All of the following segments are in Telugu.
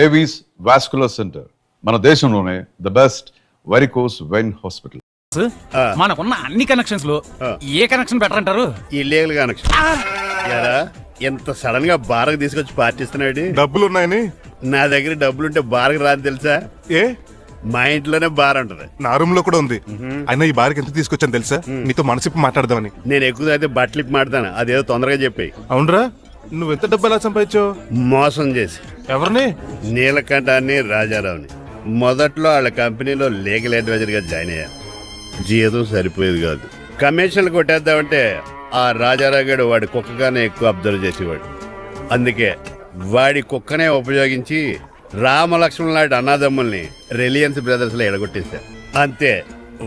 ఏవీస్ వాస్కులర్ సెంటర్ మన దేశంలోనే the best varicose vein hospital. మనకున్న అన్ని కనెక్షన్స్ లో ఏ కనెక్షన్ బెటర్ అంటారు? Illegal connection. ఎంత సడన్ గా బారకు తీసుకొచ్చి పార్టీస్తున్నాడు. డబ్బులు ఉన్నాయని. నా దగ్గర డబ్బులుంటే బారకు రాని తెలుసా? ఏ మా ఇంట్లోనే బార్ ఉంటది. నా రూమ్ లో కూడా ఉంది. అయినా ఈ బార్కి ఎంత తీసుకొచ్చాను తెలుసా? నీతో మనసిప్పి మాట్లాడదామని. నేను ఎక్కువ అయితే బట్టలు ఇప్పి మాడతాను, అదేదో తొందరగా చెప్పాయి. అవునరా, నువ్వు ఎంత డబ్బు ఎలా సంపాదించావు? మోసం చేసి. ఎవరిని? నీలకంఠాన్ని, రాజారావుని. మొదట్లో వాళ్ళ కంపెనీలో లీగల్ అడ్వైజర్ గా జాయిన్ అయ్యా. జీతం సరిపోయేది కాదు. కమిషన్లు కొట్టేద్దామంటే ఆ రాజారావు గారు వాడి కుక్కగానే ఎక్కువ అబ్జర్వ్ చేసేవాడు. అందుకే వాడి కుక్కనే ఉపయోగించి రామలక్ష్మణ్ లాంటి అన్నదమ్ముల్ని రిలయన్స్ బ్రదర్స్ లో ఎడగొట్టేశా. అంతే,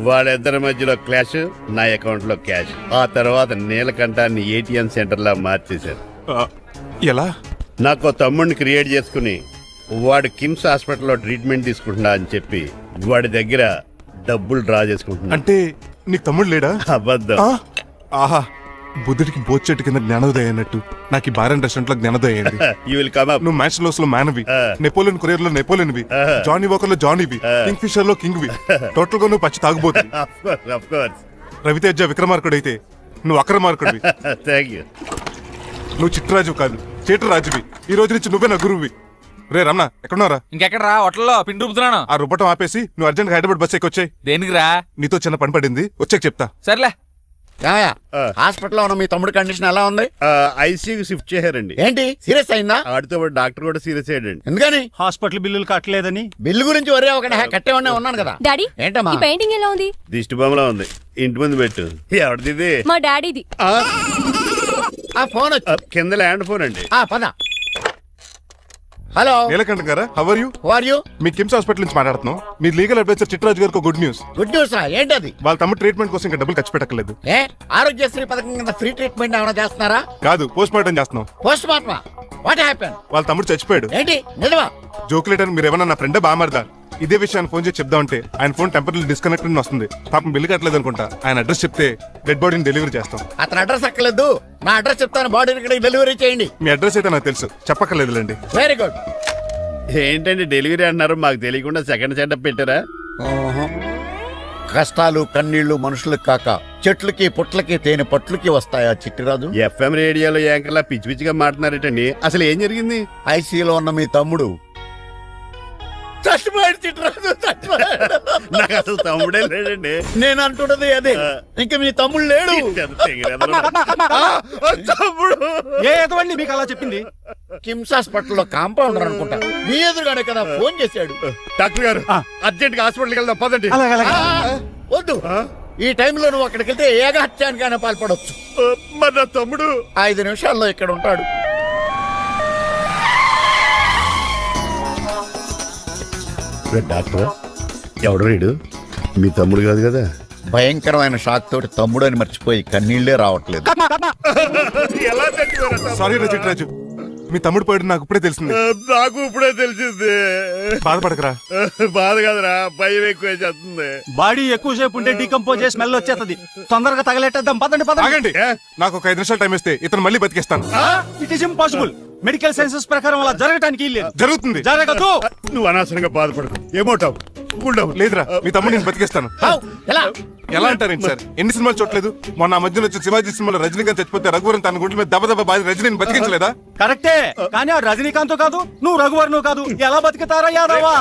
వాళ్ళిద్దరి మధ్యలో క్లాష్, నా అకౌంట్ లో క్యాష్. ఆ తర్వాత నీలకంఠాన్ని ఏటీఎం సెంటర్ లా మార్చేశారు. ఎలా? నాకు తమ్ముడిని క్రియేట్ చేసుకుని వాడు కిమ్స్ హాస్పిటల్లో ట్రీట్మెంట్ తీసుకుంటున్నా అని చెప్పి వాడి దగ్గర డబ్బులు డ్రా చేసుకుంటున్నా. అంటే నీకు తమ్ముడు లేడా? అబద్ధం. ఆహా, బుద్ధుడికి బోచెట్టు కింద జ్ఞానోదయం అన్నట్టు నాకు ఈ బార్ అండ్ రెస్టారెంట్ లో జ్ఞానోదయం అయింది. You will come up. నువ్వు మ్యాచ్ లోస్ లో మ్యాన్వి, నెపోలియన్ కొరియర్ లో నెపోలియన్వి, జానీ వాకర్ లో జానీవి, కింగ్ ఫిషర్ లో కింగ్వి. టోటల్ గా నువ్వు పచ్చి తాగుబోతు. Of course. రవితేజ విక్రమార్కుడు అయితే నువ్వు అక్రమార్కుడివి. Thank you. నువ్వు చిట్టరాజు కాదు, చీటరాజువి. ఈ రోజు నుంచి నువ్వే నా గురువువి. రే రమణ, ఎక్కడున్నారా? ఇంకెక్కడ రా, హోటల్లో పిండి రూపుతున్నాను. ఆ రుబ్బటం ఆపేసి నువ్వు అర్జెంట్ హైదరాబాద్ బస్ ఎక్కొచ్చాయి. దేనికి రా? నీతో చిన్న పని పడింది, వచ్చాక చెప్తా. సర్లే. హాస్పిటల్లో ఉన్న మీ తమ్ముడు కండిషన్ ఎలా ఉంది? ఐసీయూకి షిఫ్ట్ చేశారండి. ఏంటి, సీరియస్ అయిందా? ఆడితో పాటు డాక్టర్ కూడా సీరియస్ అయ్యాడండి. ఎందుకని? హాస్పిటల్ బిల్లులు కట్టలేదని. బిల్లు గురించి ఒరే ఒకటి కట్టేవాడినే ఉన్నాను కదా. డాడీ, ఏంటమ్మా ఈ పెయింటింగ్ ఎలా ఉంది? దిష్టి బొమ్మలా ఉంది, ఇంటి ముందు పెట్టు. ఎవరిది? మా డాడీది. ఆ ఫోన్ కింద ల్యాండ్ ఫోన్ అండి. పద. హలో నీలకంఠ గారా, how are you? Who are you? మీ కిమ్స్ హాస్పిటల్ నుంచి మాట్లాడుతున్నాం. మీ లీగల్ అడ్వైజర్ చిట్టరాజు గారికి గుడ్ న్యూస్. గుడ్ న్యూస్ రా, ఏంటది? వాళ్ళ తమ్ముడు ట్రీట్మెంట్ కోసం ఇంకా డబ్బులు ఖర్చు పెట్టలేదు. ఏ ఆరోగ్యశ్రీ పథకం కింద ఫ్రీ ట్రీట్మెంట్ ఏమైనా చేస్తున్నారా? కాదు, పోస్ట్ మార్టం చేస్తున్నాం. పోస్ట్ మార్టమా? What happen? వాళ్ళ తమ్ముడు చచ్చిపోయాడు. ఏంటి, నిజమా? జోకులేటర్ మీరు ఏమన్నా నా ఫ్రెండ్ బామర్దా? ఇదే విషయాన్ని ఫోన్ చేసి చెప్దామంటే ఆయన ఫోన్ టెంపరీ డిస్కనెక్ట్ వస్తుంది. పాపం బిల్లు కట్టలేదు అనుకుంటా. ఆయన అడ్రస్ చెప్తే డెడ్ బాడీని డెలివరీ చేస్తాం. అతను అడ్రస్ అక్కర్లేదు, నా అడ్రస్ చెప్తాను, బాడీని ఇక్కడికి డెలివరీ చేయండి. మీ అడ్రస్ అయితే నాకు తెలుసు, చెప్పక్కర్లేదులేండి. Very good. ఏంటండి డెలివరీ అన్నారు, మాకు తెలియకుండా సెకండ్ సెటప్ పెట్టారా? కష్టాలు కన్నీళ్లు మనుషులకు కాక చెట్లకి పుట్లకి తేనె పట్లకి వస్తాయా చిట్టిరాజు? ఎఫ్ఎం రేడియోలో యాంకర్లా పిచ్చి పిచ్చిగా మాట్లాడారటండి. అసలు ఏం జరిగింది? ఐసీయూలో ఉన్న మీ తమ్ముడు చచ్చిపోయాడు. చిట్టిరాజు చచ్చిపోయాడు. నాకు అసలు తమ్ముడే లేడండి. నేను అంటున్నది అదే, ఇంకా మీ తమ్ముడు లేడు. తమ్ముడు ఏ ఎదవండి మీకు అలా చెప్పింది? కిమ్స్ హాస్పిటల్లో కాంపౌండర్ అనుకుంటా, మీ ఎదురుగానే కదా ఫోన్ చేశాడు. డాక్టర్ గారు, అర్జెంట్ గా హాస్పిటల్కి వెళ్దాం పదండి. వద్దు, ఈ టైంలో నువ్వు అక్కడికి వెళ్తే ఏకహత్యానికైనా పాల్పడవచ్చు. మరి నా తమ్ముడు 5 నిమిషాల్లో ఇక్కడ ఉంటాడు. డాక్టర్ ఎవడు రీడు? మీ తమ్ముడు కాదు కదా? భయంకరమైన షాక్ తోటి తమ్ముడు అని మర్చిపోయి కన్నీళ్లే రావట్లేదు. సారీ రా చిట్టరాజు, మీ తమ్ముడు పోయాడు నాకు ఇప్పుడే తెలిసింది. నాకు ఇప్పుడే తెలిసింది. బాధపడకరా. బాధ కాదురా, భయం ఎక్కువ చేస్తుంది. బాడీ ఎక్కువసేపు ఉంటే డీకంపోజ్ చేసి స్మెల్ వచ్చేస్తుంది. తొందరగా తగలెట్టేద్దాం, పదండి పదండి. ఆగండి, నాకు ఒక 5 నిమిషాలు టైం ఇస్తే ఇతను మళ్ళీ బతికేస్తాను. It is impossible. Medical sciences ప్రకారం అలా జరగటానికి లేదు. జరుగుతుంది. జరగదు. నువ్వు అనవసరంగా బాధపడకు. ఏమోటావు? లేదురా, మీ తమ్ముడు నేను బతికేస్తాను. ఎలా అంటారేంటి సార్? ఎన్ని సినిమాలు చూడలేదు? మొన్న ఆ మధ్యలో వచ్చి శివాజీ సినిమాలో రజనీకాంత్ చచ్చిపోతే రఘువరన్ తన గుండె మీద దెబ్బ బాధ రజనీని బతికించలేదా? కరెక్టే, కానీ ఆ రజనీకాంత్ కాదు, నువ్వు రఘువరన్ కాదు. ఎలా బతికితారా యాదవా?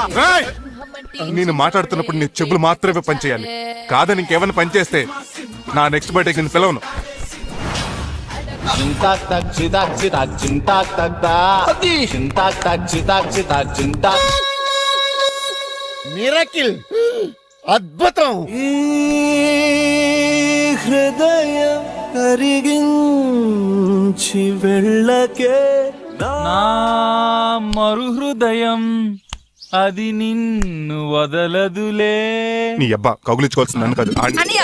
నేను మాట్లాడుతున్నప్పుడు నీ చెప్పులు మాత్రమే పనిచేయాలి. కాదని ఇంకేమైనా పనిచేస్తే నా నెక్స్ట్ బర్త్డేకి నేను పిలవను. మిరకిల్, అద్భుతం. హృదయం కరిగించి వెళ్ళకే నా మరు హృదయం అది నిన్ను వదలదులే. నీ అబ్బా కౌగులించుకోవాల్సింది నన్ను కాదు ఆడిని.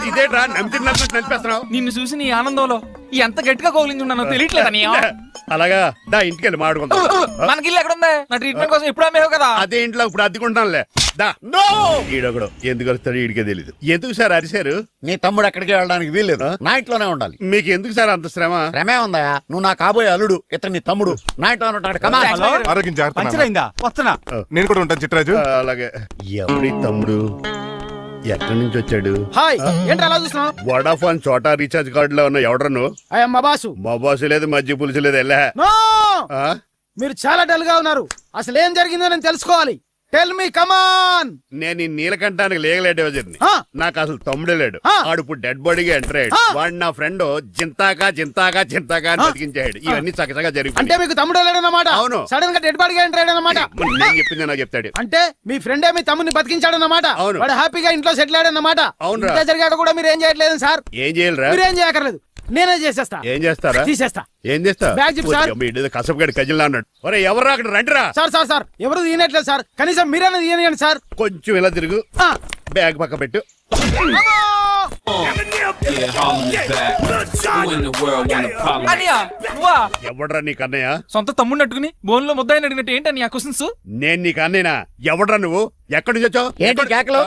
ఇదేట్రా నడిపేస్తున్నావు? నిన్ను చూసి నీ ఆనందంలో ఎంత గట్టిగా కౌలించున్నానో తెలియట్లేదు అన్నయ్య. అలాగా దా ఇంటికి వెళ్ళి మాడుకుందాం. మనకి ఇల్లు ఎక్కడ ఉంది? నా ట్రీట్మెంట్ కోసం ఎప్పుడు అమ్మేవు కదా. అదే ఇంట్లో ఇప్పుడు అద్దెకుంటానులే. దా ఈడొకడు ఎందుకు వస్తాడు ఈడికే తెలీదు. ఎందుకు సార్ అరిశారు? నీ తమ్ముడు ఎక్కడికి వెళ్ళడానికి వీల్లేదు, నా ఇంట్లోనే ఉండాలి. మీకు ఎందుకు సార్ అంత శ్రమ? శ్రమే ఉందా? నువ్వు నా కాబోయే అల్లుడు, ఇతను నీ తమ్ముడు, నా ఇంట్లోనే ఉంటాడు. కమా హలో ఆరోగ్యం జాగ్రత్త నాన్న. పంచరైందా? వస్తున్నా. నేను కూడా ఉంటాను చిట్రాజు. అలాగే. ఎవరి తమ్ముడు ఎక్కడి నుంచి వచ్చాడు? హాయ్ ఏంటి అలా చూస్తున్నావు? వడాఫోన్ చోటా రీఛార్జ్ కార్డు లో ఉన్న ఎవడరా నువ్వు? అయ్యమ్మ బాసు. మా బాసు లేదు, మజ్జి పులుసు లేదు. వెళ్ళా నో! మీరు చాలా డల్ గా ఉన్నారు. అసలు ఏం జరిగిందో నేను తెలుసుకోవాలి. టెల్ మీ కమాన్. నేను ఈ నీలకంఠానికి లేగలేట్ వజర్ని. ఆ. నాకు అసలు తమ్ముడే లేడు. ఆ. ఆడు ఇప్పుడు డెడ్ బాడీగా ఎంటర్ అయ్యాడు. ఆ. వాడు నా ఫ్రెండ్ జింతాకా అని బతికించాడు. ఇవన్నీ చక్కగా అంటే జరిగిపోయి. మీకు తమ్ముడు లేడన్నమాట. అవును. సడన్ గా డెడ్ బాడీగా ఎంటర్ అయ్యాడన్నమాట. నేను చెప్పింది నాకు చెప్తాడు. అంటే మీ ఫ్రెండే మీ తమ్ముని బతికించాడన్నమాట. అవును. వాడు హ్యాపీగా ఇంట్లో సెటిల్ అయ్యాడన్నమాట. అవునురా. ఇంత జరిగాక కూడా మీరు ఏం చేయట్లేదు సార్. ఏం చేయాలిరా? మీరేం చేయక్కర్లేదు, నేనే చేసేస్తా. ఏం చేస్తారా? తీసేస్తా. ఏం చేస్తా? బ్యాగ్ చెప్పు సార్. కసపగడి కజిల్లా అన్నాడు. ఒరే ఎవరు అక్కడ రండిరా. సార్ సార్ సార్ ఎవరు తీయనట్లేదు సార్. కనీసం మీరైనా తీయనియండి సార్. కొంచెం ఇలా తిరుగు. ఆ. బ్యాగ్ పక్క పెట్టు. అన్నయ్య నువ్వా? ఎవడ్రా నీ కన్నయ్య? సొంత తమ్ముడిని అట్టుకుని బోన్ లో ముద్దాయిని అడిగినట్టు ఏంటి అన్నయ్య క్వశ్చన్స్? నేను నీ కన్నయ్యనా? ఎవడ్రా నువ్వు? ఎక్కడి నుంచి వచ్చావు? ఏంటి కేకలు?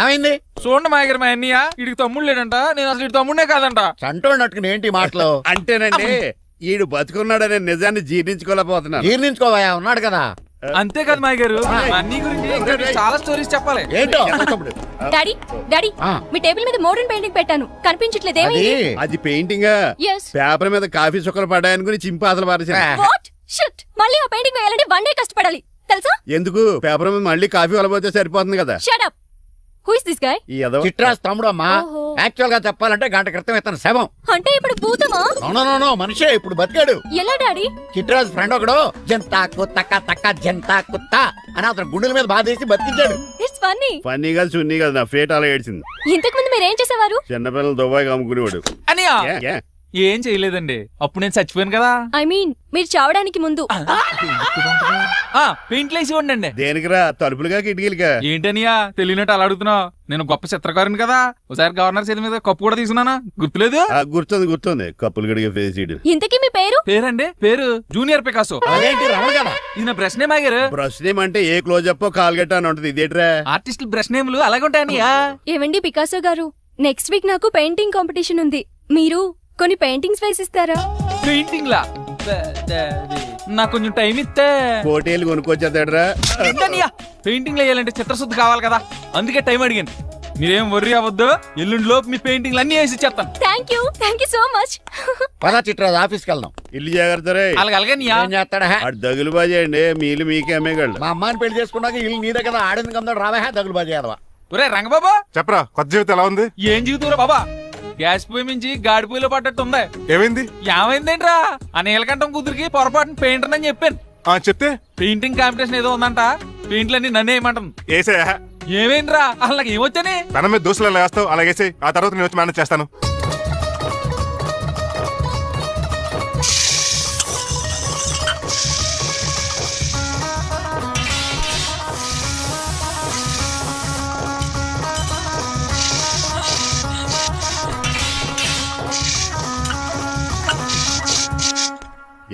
ఏమైంది? చూడండి మాయగారు మా అన్నయ్య, వీడికి తమ్ముడు లేడంట. నేను అసలు ఇటు తమ్ముడే కాదంట. చంటోడు నట్టుకుని ఏంటి ఈ మాటలు? అంటేనండి ఈడు బతుకున్నాడనే నిజాన్ని జీర్ణించుకోలేకపోతున్నాను. జీర్ణించుకోవా, ఉన్నాడు కదా. అంతేకాదు మాయగారు, మా అన్నయ్య గురించి ఇంకా మీకు చాలా స్టోరీస్ చెప్పాలి. ఏంటో డాడీ డాడీ ఆ. మీ టేబుల్ మీద మోడర్న్ పెయింటింగ్ పెట్టాను, కనిపించట్లేదు. అది ఏమైంది? అది పెయింటింగ్. Yes. పేపర్ మీద కాఫీ చుక్కలు పడ్డాయని గురించి చింపాసలు పారేసాను. What? Shit. మళ్ళీ ఆ పెయింటింగ్ వేయాలంటే 1 day కష్టపడాలి తెలుసా? ఎందుకు? పేపర్ మీద మళ్ళీ కాఫీ వలపోతే సరిపోతుంది కదా. Shut up. Who is this guy? ఈ ఎదవ చిట్రాజ్ తమ్ముడు అమ్మా. ఓహో. యాక్చువల్ గా చెప్పాలంటే గంట క్రితం ఇతను శవం. అంటే ఇప్పుడు భూతమా? నో మనిషే ఇప్పుడు బతికాడు. ఎలా డాడీ? చిట్రాజ్ ఫ్రెండ్ ఒకడు జంతాకు తక్క తక్క జంతా కుత్త అని అతను గుండెల మీద బాధేసి బతికించాడు. It's funny. ఫన్నీ కాదు, సున్నీ కాదు, నా ఫేట్ అలా ఏడ్చింది. ఇంతకు ముందు మీరు ఏం చేసేవారు? చిన్నపిల్లలు దుబాయ్ అమ్ముకునేవాడు. అన్నయ్య ఏ, ఏ? ఏం చేయలేదండి, అప్పుడు నేను చచ్చిపోయాను కదా. ఐ మీన్ మీరు చావడానికి ముందు. పెయింట్లు వేసి ఉండండి. దేనికిరా? తలుపులుగా కిటికీలుగా? ఏంటనియా తెలియనట్టు అలా అడుగుతున్నావు? నేను గొప్ప చిత్రకారుని కదా. ఒకసారి గవర్నర్ చేతి మీద కప్పు కూడా తీసుకున్నానా, గుర్తులేదు? గుర్తుంది కప్పులు గడిగే ఫేసీడు. ఇంతకీ మీ పేరు? పేరండి పేరు జూనియర్ పికాసో. అదేంటి రమణ కదా? ఇది నా బ్రష్ నేమ్ ఆగారు. బ్రష్ నేమ్ అంటే ఏ క్లోజప్ కాల్గట్ట అని ఉంటది. ఇదేట్రా? ఆర్టిస్టుల బ్రష్ నేమ్లు అలాగే ఉంటాయనియా. ఏవండి పికాసో గారు, నెక్స్ట్ వీక్ నాకు పెయింటింగ్ కాంపిటీషన్ ఉంది. మీరు కొన్ని పెయింటింగ్స్ వేసిస్తారా? పెయింటింగ్ లా నాకు కొంచెం టైం ఇస్తే. కోటేలు కొనుక్కొచ్చేదేట్రా? పెయింటింగ్ వేయాలంటే చిత్రశుద్ధి కావాలి కదా, అందుకే టైం అడిగాను. మీరేం వర్రీ అవ్వద్దు, ఎల్లుండి లోపు మీ పెయింటింగ్లు అన్ని వేసి ఇచ్చేస్తాను. Thank you so much. పదా చిట్రాజ్ ఆఫీస్కి వెళ్దాం. ఇల్లు జాగ్రత్త రే. అలాగనియా ఏం చేస్తాడా? అటు దగులు బాజీ అండి, మీలు మీకే అమ్మేగాళ్ళు. మా అమ్మాయిని పెళ్లి చేసుకున్నాక ఇల్లు నీదే కదా, ఆడింది కదా, రావా దగులు బాజీ అదవా. ఒరే రంగబాబా, చెప్పరా కొత్త జీవితం ఎలా ఉంది? ఏం జీవితంరా బాబా, గ్యాస్ పొయ్యి మించి గాడి పొయ్యిలో పడ్డట్టు ఉంది. ఏమైంది? ఏమైందేంట్రా? ఆ నీలకంఠం కూతురికి పొరపాటున పెయింటర్ అని చెప్పాను. చెప్తే పెయింటింగ్ కాంపిటీషన్ ఏదో ఉందంట, పెయింట్లన్నీ నన్నే ఏమంటాను. ఏసే ఏమైందిరా అసలు నాకు ఏమొచ్చని? తన మీద దోశలు ఎలా వేస్తావు అలాగేసే, ఆ తర్వాత నేను వచ్చి మేనేజ్ చేస్తాను.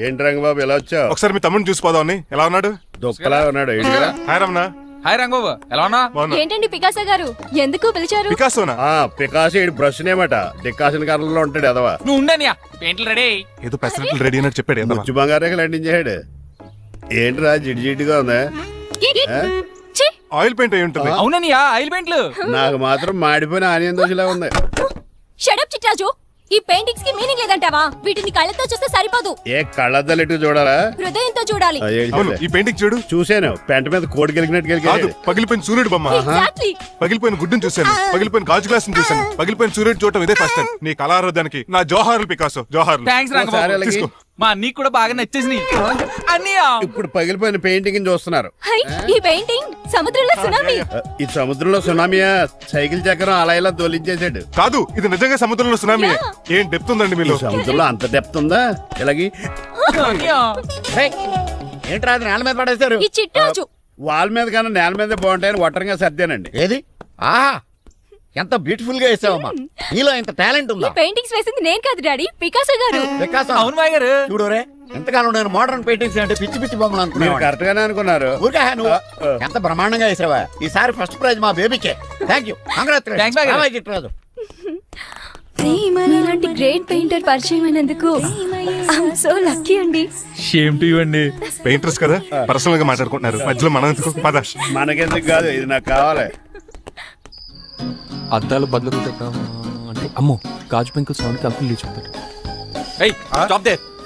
ఏంటి రంగబాబు ఎలా వచ్చావు? ఒకసారి మీ తమ్ముడిని చూసిపోదామని. ఎలా ఉన్నాడు? దొక్కలా ఉన్నాడు. ఏంటిరా? హాయ్ రమణ. హాయ్ రంగబాబు, ఎలా ఉన్నా? బాగున్నా. ఏంటండి పికాసో గారు, ఎందుకు పిలిచారు? వికాసోనా? పికాసి బ్రష్ నేమట. డికాషన్ కాలంలో ఉంటాడు ఎదవా. నువ్వు ఉండనియా, పెయింట్లు రెడీ. ఏదో పెసరట్లు రెడీ అయినట్టు చెప్పాడు. ఏదో ముచ్చు బంగారే లండించాడు. ఏంట్రా జిడ్జిడ్డుగా ఉందా? ఛీ! ఆయిల్ పెయింట్ అయి ఉంటుంది. అవుననియా, ఆయిల్ పెయింట్లు. నాకు మాత్రం మాడిపోయిన ఆనియన్ దోశలా ఉంది. Shut up Chitraju. ఈ పెయింటింగ్స్ కి మీనింగ్ లేదంటావా? వీటిని కళ్ళతో చూస్తే సరిపోదు, ఏ కళ్ళద్దలెట్టు చూడాలా? హృదయంతో చూడాలి. అవును, ఈ పెయింటింగ్ చూడు. చూశాను, పెంట మీద కోడి గెలిగినట్టు కాదు, గెలిగాడు. పగిలిపోయిన సూర్యుడు బొమ్మ. Exactly. పగిలిపోయిన గుడ్డును చూశాను, పగిలిపోయిన గాజు గ్లాస్ చూశాను, పగిలిపోయిన సూర్యుడు చూడటం ఇదే ఫస్ట్ టైం. నీ కళారోధానికి నా జోహార్లు పికాసో, జోహార్లు. థ్యాంక్స్ ఒకసారి రంగబాబు, అలాగే. తీసుకో. మా అన్నీకి కూడా బాగా నచ్చేసింది అన్నయ్య. ఇప్పుడు పగిలిపోయిన పెయింటింగ్ చూస్తున్నారు. హై, ఈ పెయింటింగ్ సముద్రంలో సునామీ. ఈ సముద్రంలో సునామీయా? సైకిల్ చక్రం అలా ఇలా దొలించేసాడు. కాదు, ఇది నిజంగా సముద్రంలో సునామీ. ఏం డెప్త్ ఉందండి ఈ మీలో. సముద్రంలో అంత డెప్త్ ఉందా? ఇలాగి అన్నయ్య, ఏంట్రా అది నేల మీద పడేశారు? ఈ చిట్రాజు వాల్ మీద కన్నా నేల మీద బాగుంటాయని ఒట్టరంగా సర్దానండి. ఏది ఆహా ఎంత బ్యూటిఫుల్ గా వేసావమ్మా. నీలో ఇంత టాలెంట్ ఉందా? పెయింటింగ్స్ వేసింది నేను కాదు డాడీ, పికాసో గారు. వికాసం. అవును మాయ గారు. చూడురే ఎంతకాలం నేను మోడర్న్ పెయింటింగ్స్ అంటే పిచ్చి పిచ్చి బొమ్మలు మీరు అనుకున్నాను. కరెక్ట్ గానే అనుకున్నారు. ఊరికే నువ్వు ఎంత బ్రహ్మాండంగా వేసావా. ఈసారి ఫస్ట్ ప్రైజ్ మా బేబీకే. థ్యాంక్ యూ, Thanks, బాగా. కంగ్రాచులేషన్. ఇలాంటి గ్రేట్ పెయింటర్ పరిచయం అయినందుకు ఐఎమ్ సో లక్కీ అండి. షేమ్ టు యు అండి. పెయింటర్స్ కదా పర్సనల్ గా మాట్లాడుకుంటున్నారు, మధ్యలో మనం ఎందుకు? పద. మనకెందుకు కాదు, ఇది నాకు కావాలి. అద్దాలు బదులు అంటే అమ్మో గాజు పెంకులు సౌండ్ కలిపి లేచిపోతాడు.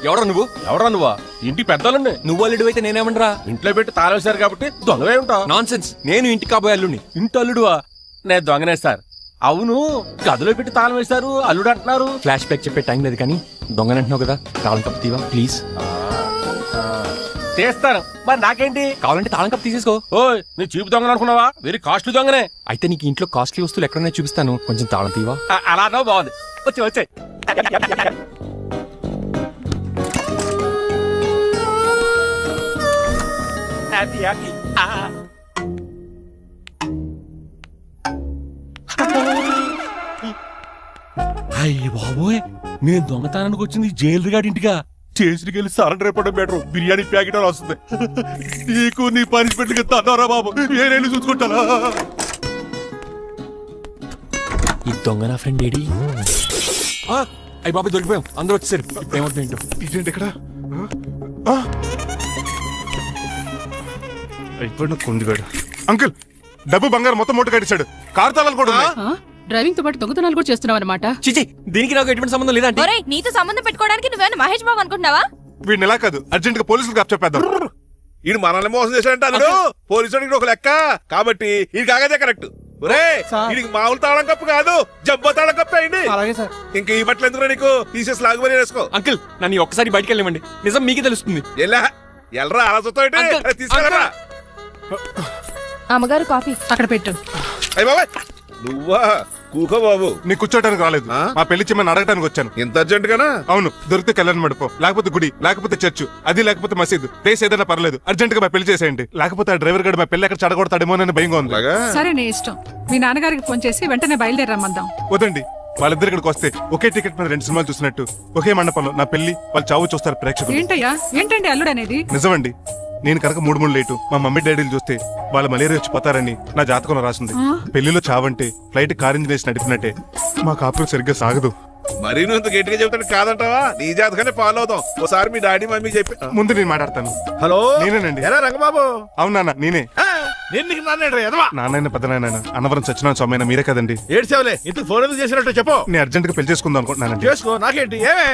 ఎవరా నువ్వా? ఇంటి పెద్దలండి. నువ్వు అల్లుడు అయితే నేనేమంటరా? ఇంట్లో పెట్టి తాళేశారు కాబట్టి దొంగవే ఉంటావు. Non sense. నేను ఇంటి కాబోయే అల్లుడిని. ఇంటి అల్లుడువా? నేను దొంగనే సార్. అవును, గదిలో పెట్టి తాళం వేశారు, అల్లుడు అంటున్నారు. ఫ్లాష్ బ్యాక్ చెప్పే టైం లేదు కానీ దొంగని అంటున్నావు కదా, తాళం కప్పు తీవా ప్లీజ్. చేస్తాను, మరి నాకేంటి? కావాలంటే తాళం కప్పు తీసేసుకో. ఓయ్ నీ చీపు దొంగను అనుకున్నావా? వెరీ కాస్ట్లీ దొంగనే. అయితే నీకు ఇంట్లో కాస్ట్లీ వస్తువులు ఎక్కడైనా చూపిస్తాను, కొంచెం తాళం తీవా. అలా అన్నావు, బాగుంది. వచ్చే అయ్య బాబోయ్, నేను దొంగతనానికి వచ్చింది జైలు గాడి ఇంటిగా. చేసికి వెళ్ళి సరెండర్ అయిపోవడం బెటర్. బిర్యానీ ప్యాకెట్ అని వస్తుంది. నీకు నీ పనిష్మెంట్ తన్నారా బాబు, నేనేళ్ళు చూసుకుంటానా? ఈ దొంగ నా ఫ్రెండ్ ఏడి? అయ్యి బాబు దొరికిపోయాం, అందరూ వచ్చేసారు. ఇప్పుడు ఏమవుతుంది ఏంటో. ఇదేంటి ఇక్కడ? అయిపోయిన కొండిగాడు. అంకుల్, డబ్బు బంగారం మొత్తం మూట కట్టించాడు. కారు తాళాలు కూడా ఉన్నాయి. డ్రైవింగ్ తో పాటు దొంగతనాలు కూడా చేస్తున్నావు అనమాట. చిచి, దీనికి నాకు ఎటువంటి సంబంధం లేదంటే. ఒరేయ్, నీతో సంబంధం పెట్టుకోవడానికి నువ్వేనా మహేష్ బాబు అనుకుంటున్నావా? వీడిని ఎలా కాదు, అర్జెంట్ గా పోలీసులకు అప్పచెప్పేద్దాం. ఈడు మనల్ని మోసం చేశాడంటారు. పోలీసుడికి ఒక లెక్క కాబట్టి ఇది కాగదే కరెక్ట్. వీడికి మామూలు తాళం కప్పు కాదు, జబ్బో తాళం కప్పు అయింది. అలాగే సార్. ఇంకా ఈ బట్టలు ఎందుకు నీకు? తీసేసి లాగు మరి వేసుకో. అంకుల్, నన్ను ఒక్కసారి బయటికి వెళ్ళమండి, నిజం మీకే తెలుస్తుంది. ఎల్రా అలా చూస్తావు, తీసుకెళ్ళరా. అమ్మగారు కాఫీ అక్కడ పెట్టు. అయ్య బాబాయ్, నువ్వా? కూకో బాబు. నీ కూర్చోటానికి రాలేదు, మా పెళ్లి చిమ్మని అడగటానికి వచ్చాను. ఇంత అర్జెంట్ గానా? అవును, దొరికితే కళ్యాణ మండపం, లేకపోతే గుడి, లేకపోతే చర్చ్, అది లేకపోతే మసీదు. ప్లేస్ ఏదైనా పర్లేదు, అర్జెంట్ గా మా పెళ్లి చేసేయండి. లేకపోతే ఆ డ్రైవర్ గడు మా పెళ్లి ఎక్కడ చెడగొడతాడేమో అని భయంగా ఉంది. సరే నీ ఇష్టం. మీ నాన్నగారికి ఫోన్ చేసి వెంటనే బయలుదేరమ్మందాం. వదండి, వాళ్ళిద్దరు ఇక్కడికి వస్తే ఒకే టికెట్ మీద 2 సినిమాలు చూసినట్టు, ఒకే మండపంలో నా పెళ్లి, వాళ్ళ చావు చూస్తారు ప్రేక్షకులు. ఏంటండి అల్లుడు అనేది? నిజమండి. నేను కనుక 3 లేటు మా మమ్మీ డాడీలు చూస్తే వాళ్ళ మలేరియా వచ్చి పోతారని నా జాతకంలో రాసింది. పెళ్లిలో చావంటే ఫ్లైట్ కార్ ఇంజిన్ వేసి నడిపినట్టే. మా కాపురం సరిగ్గా సాగదు. మరి నువ్వు ఇంత గట్టిగా చెప్తాను కాదంటావా? నీ జాతకాన్ని ఫాలో అవుతాం. ఒకసారి మీ డాడీ మమ్మీ చెప్పి. ముందు నేను మాట్లాడతాను. హలో, నేనేనండి. ఎలా రంగబాబు? అవునా, నేనే. నేను నీకు నాన్న నాన్న పెద్దనాయన అన్నవరం సత్యనారాయణ స్వామి అయినా మీరే కదండి. ఏడ్చేవలే, ఇంతకు ఫోన్ ఎందుకు చేసినట్టు చెప్పు. నేను అర్జెంట్ గా పెళ్లి చేసుకుందాం అనుకుంటున్నానండి. చేసుకో, నాకేంటి? ఏమే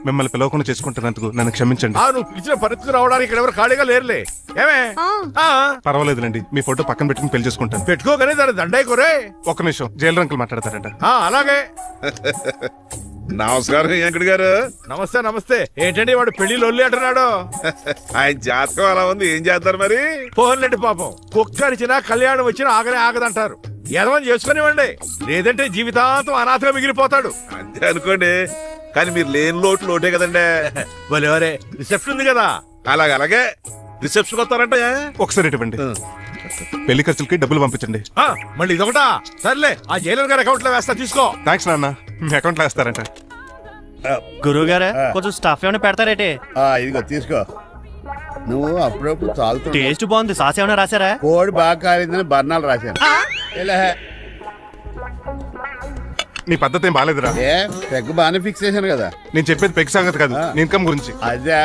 మిమ్మల్ని పిలవకుండా చేసుకుంటున్నందుకు నన్ను క్షమించండి. నువ్వు పిలిచిన పరిస్థితి రావడానికి ఇక్కడ ఎవరు ఖాళీగా లేరులే. ఏమే పర్వాలేదులేండి, మీ ఫోటో పక్కన పెట్టుకుని పెళ్లి చేసుకుంటాను. పెట్టుకోగానే దాని దండాయి కోరే. ఒక్క నిమిషం, జైలు అంకుల్ మాట్లాడతారంట. అలాగే. నమస్కారం వెంకట గారు. నమస్తే నమస్తే. ఏంటండి వాడు పెళ్లి లొల్లి అంటున్నాడు? ఆయన జాతకం అలా ఉంది, ఏం చేస్తారు మరి? పోన్లేండి పాపం, కుక్క అరిచినా కళ్యాణం వచ్చినా ఆగనే ఆగదంటారు. ఎదవని చేసుకునివ్వండి, లేదంటే జీవితాంతం అనాథగా మిగిలిపోతాడు. అంతే అనుకోండి, కానీ మీరు లేని లోటు లోటే కదండి. వరే రిసెప్షన్ ఉంది కదా. అలాగే రిసెప్షన్ వస్తారంట. ఒకసారి ఇటువంటి పెళ్లి ఖర్చులకి డబ్బులు పంపించండి. మళ్ళీ ఇదొకటా? సర్లే, ఆ జైలర్ గారి అకౌంట్ లో వేస్తా, తీసుకో. థ్యాంక్స్ నాన్న, మీ అకౌంట్ లో వేస్తారంట. గురువు గారు కొంచెం స్టఫ్ ఏమైనా పెడతారేటే? ఇదిగో తీసుకో. నువ్వు అప్పుడప్పుడు చాలుతుంది. టేస్ట్ బాగుంది. సాస్ ఏమైనా రాశారా? కోడి బాగా కాలిందని బర్ణాలు రాశాను. నీ పద్ధతి ఏం బాగాలేదురా. పెగ్గు బాగానే ఫిక్స్ చేశాను కదా. నేను చెప్పేది పెగ్ సంగతి కాదు, ఇన్కమ్ గురించి. అదే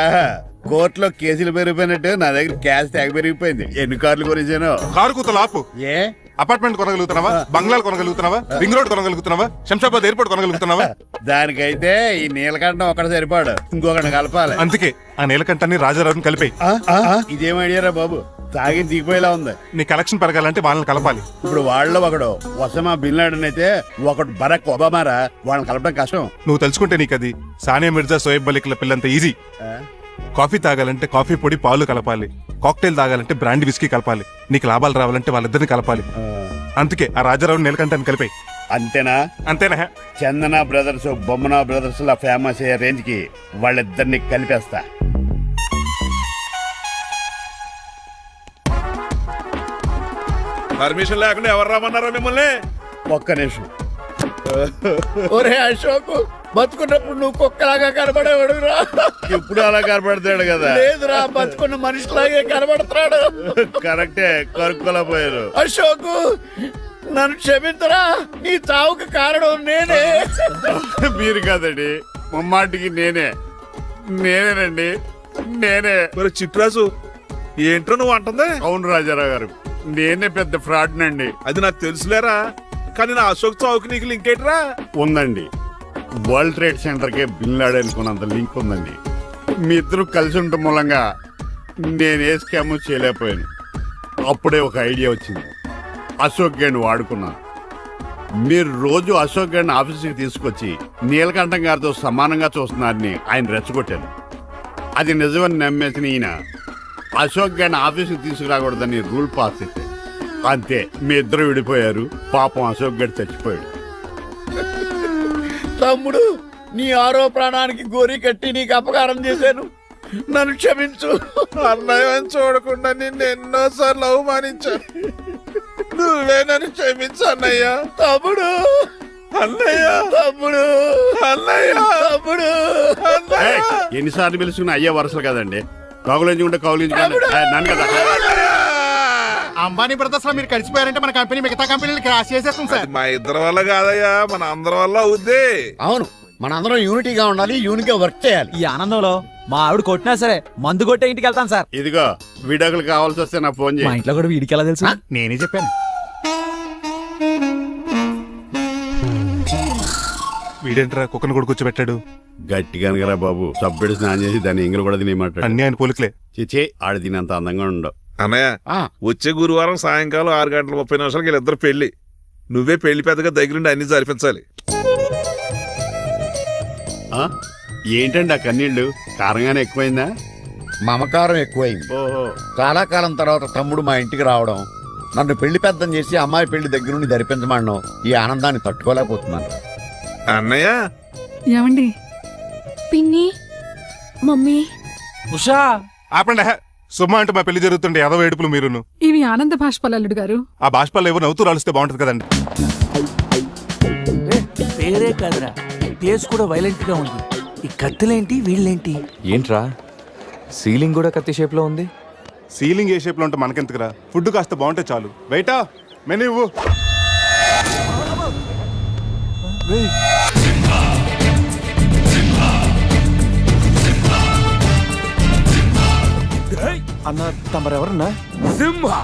కోర్టులో కేసులు పెరిగిపోయినట్టు నా దగ్గర క్యాష్ తెగ పెరిగిపోయింది. ఎన్ని కార్లు కొనేసాను? కారు కూతలు ఆపు. ఏ అపార్ట్మెంట్ కొనగలుగుతున్నావా? బంగ్లాలు కొనగలుగుతున్నావా? రింగ్ రోడ్ కొనగలుగుతున్నావా? శంషాబాద్ ఎయిర్పోర్ట్ కొనగలుగుతున్నావా? దానికైతే ఈ నీలకంఠం ఒకటి సరిపాడు, ఇంకొకటి కలపాలి. అందుకే ఆ నీలకంఠాన్ని రాజారావుని కలిపే. ఇదేం ఐడియారా బాబు, తాగి దిగిపోయేలా ఉంది. నీ కలెక్షన్ పెరగాలంటే వాళ్ళని కలపాలి. ఇప్పుడు వాళ్ళలో ఒకడు ఒసమా బిన్ లాడెన్ అయితే ఒకడు బరాక్ ఒబామారా, వాళ్ళని కలపడం కష్టం. నువ్వు తెలుసుకుంటే నీకు అది సానియా మిర్జా, సోయబ్ మలిక్ల పిల్లంత ఈజీ. కాఫీ తాగాలంటే కాఫీ పొడి పాలు కలపాలి, కాక్టైల్ తాగాలంటే బ్రాండ్ విస్కీ కలపాలి. నీకు లాభాలు రావాలంటే వాళ్ళిద్దరిని కలపాలి. అందుకే ఆ రాజారావు నీలకంఠాన్ని కలిపాయి. అంతేనా? అంతేనా? చందన బ్రదర్స్, బొమ్మన బ్రదర్స్ లా ఫేమస్ అయ్యే రేంజ్ కి వాళ్ళిద్దరిని కలిపేస్తా. పర్మిషన్ లేకుండా ఎవరు రమ్మన్నారా మిమ్మల్ని? ఒక్క నిమిషం. ఒరే అశోక్, బతుకున్నప్పుడు నువ్వు కుక్కలాగా కనబడేవాడురా. ఇప్పుడు అలా కనబడతాడు కదా. లేదురా, బతుకున్న మనిషిలాగే కనబడతాడు. కరెక్టే, కరుక్కులా పోయారు. అశోక్, నన్ను క్షమించరా, నీ చావుకి కారణం నేనే. మీరు కాదండి, ముమ్మాటికి నేనేనండి, నేనే. మరి చిట్రాజు, ఏంట్రా నువ్వు అంటుంది? అవును రాజారావు గారు, నేనే పెద్ద ఫ్రాడ్ నండి. అది నాకు తెలుసులేరా, కానీ నా అశోక్ చావుకి నీకు లింక్ ఏంట్రా? ఉందండి, వరల్డ్ ట్రేడ్ సెంటర్ కే బిల్ ఆడనుకున్నంత లింక్ ఉందండి. మీ ఇద్దరు కలిసి ఉండటం మూలంగా నేను ఏ స్కామ్ చేయలేకపోయాను. అప్పుడే ఒక ఐడియా వచ్చింది, అశోక్ గేణ్ వాడుకున్నాను. మీరు రోజు అశోక్ గేణ్ ఆఫీస్కి తీసుకొచ్చి నీలకంఠం గారితో సమానంగా చూస్తున్నారని ఆయన రెచ్చగొట్టాను. అది నిజమని నమ్మేసిన ఈయన అశోక్ గేణ్ ఆఫీస్కి తీసుకురాకూడదని రూల్ పాస్ చేశారు. అంతే, మీ ఇద్దరు విడిపోయారు. పాపం అశోక్ గేణ్ చచ్చిపోయాడు. తమ్ముడు, నీ ఆరో ప్రాణానికి గోరి కట్టి నీకు అపకారం చేశాను, నన్ను క్షమించు. అన్నయ్య చూడకుండా నిన్ను ఎన్నోసార్లు అవమానించాను, నువ్వే నన్ను క్షమించు అన్నయ్య. తమ్ముడు, అన్నయ్య, తమ్ముడు, అన్నయ్య, తమ్ముడు. ఎన్నిసార్లు పిలుచుకున్న అయ్యే వరుసలు కదండి. కౌగులించుకుంటే కౌగులించుకుంటే నన్ను కదా. అంబానీ బ్రదర్స్ లో మీరు కలిసిపోయారంటే మన కంపెనీ మిగతా కంపెనీలు క్రాష్ చేసేస్తుంది సార్. మా ఇద్దరి వల్ల కాదయ్యా, మన అందరి వల్ల అవుద్ది. అవును, మనందరం యూనిటీగా ఉండాలి, యూనిట్గా వర్క్ చేయాలి. ఈ ఆనందంలో మా ఆవిడ కొట్టినా సరే మందు కొట్టే ఇంటికి వెళ్తాను సార్. ఇదిగో, విడాకులు కావాల్సి వస్తే నాకు ఫోన్ మా చేయి. ఇంట్లో కూడా వీడికి ఎలా తెలుసు? నేనే చెప్పాను. వీడేంట్రా కుక్కను కూడా కూర్చోబెట్టాడు? గట్టిగా అనగరా బాబు, సబ్బెడు స్నానం చేసి దాన్ని ఎంగిలి కూడా తినేయమంటాడు. అన్ని ఆయన పోలికలే. చిచే, ఆడు తినంత అందంగా ఉండవు. అన్నయ్య, వచ్చే గురువారం సాయంకాలం 6:30 వీళ్ళిద్దరు పెళ్లి. నువ్వే పెళ్లి పెద్దగా దగ్గరుండి అన్ని జరిపించాలి. ఏంటండి ఆ కన్నీళ్ళు? కారంగానే ఎక్కువైందా? మమకారం ఎక్కువైంది. ఓహో, చాలా కాలం తర్వాత తమ్ముడు మా ఇంటికి రావడం, నన్ను పెళ్లి పెద్దం చేసి అమ్మాయి పెళ్లి దగ్గరుండి ధరిపించమనడం, ఈ ఆనందాన్ని తట్టుకోలేకపోతున్నాను. అన్నయ్య, ఏమండి? పిన్ని, మమ్మీ, ఉషా, ఆపండి. సుమా అంటే మా పెళ్లి జరుగుతుంటే ఎదవ ఏడుపులు మీరును. ఇవి ఆనంద భాష్పాలు అల్లుడు గారు. ఆ బాష్పాలు ఏవో నవ్వుతూ రాలిస్తే బాగుంటది కదండి. పేరే కాదురా, ప్లేస్ కూడా వైలెంట్ గా ఉంది. ఈ కత్తులేంటి, వీళ్ళేంటి? ఏంట్రా సీలింగ్ కూడా కత్తి షేప్ లో ఉంది? సీలింగ్ ఏ షేప్ లో ఉంటే మనకెందుకురా, ఫుడ్ కాస్త బాగుంటే చాలు. బయట మెనూ ఇవ్వు. అన్న తమరెవరన్నా? సింహ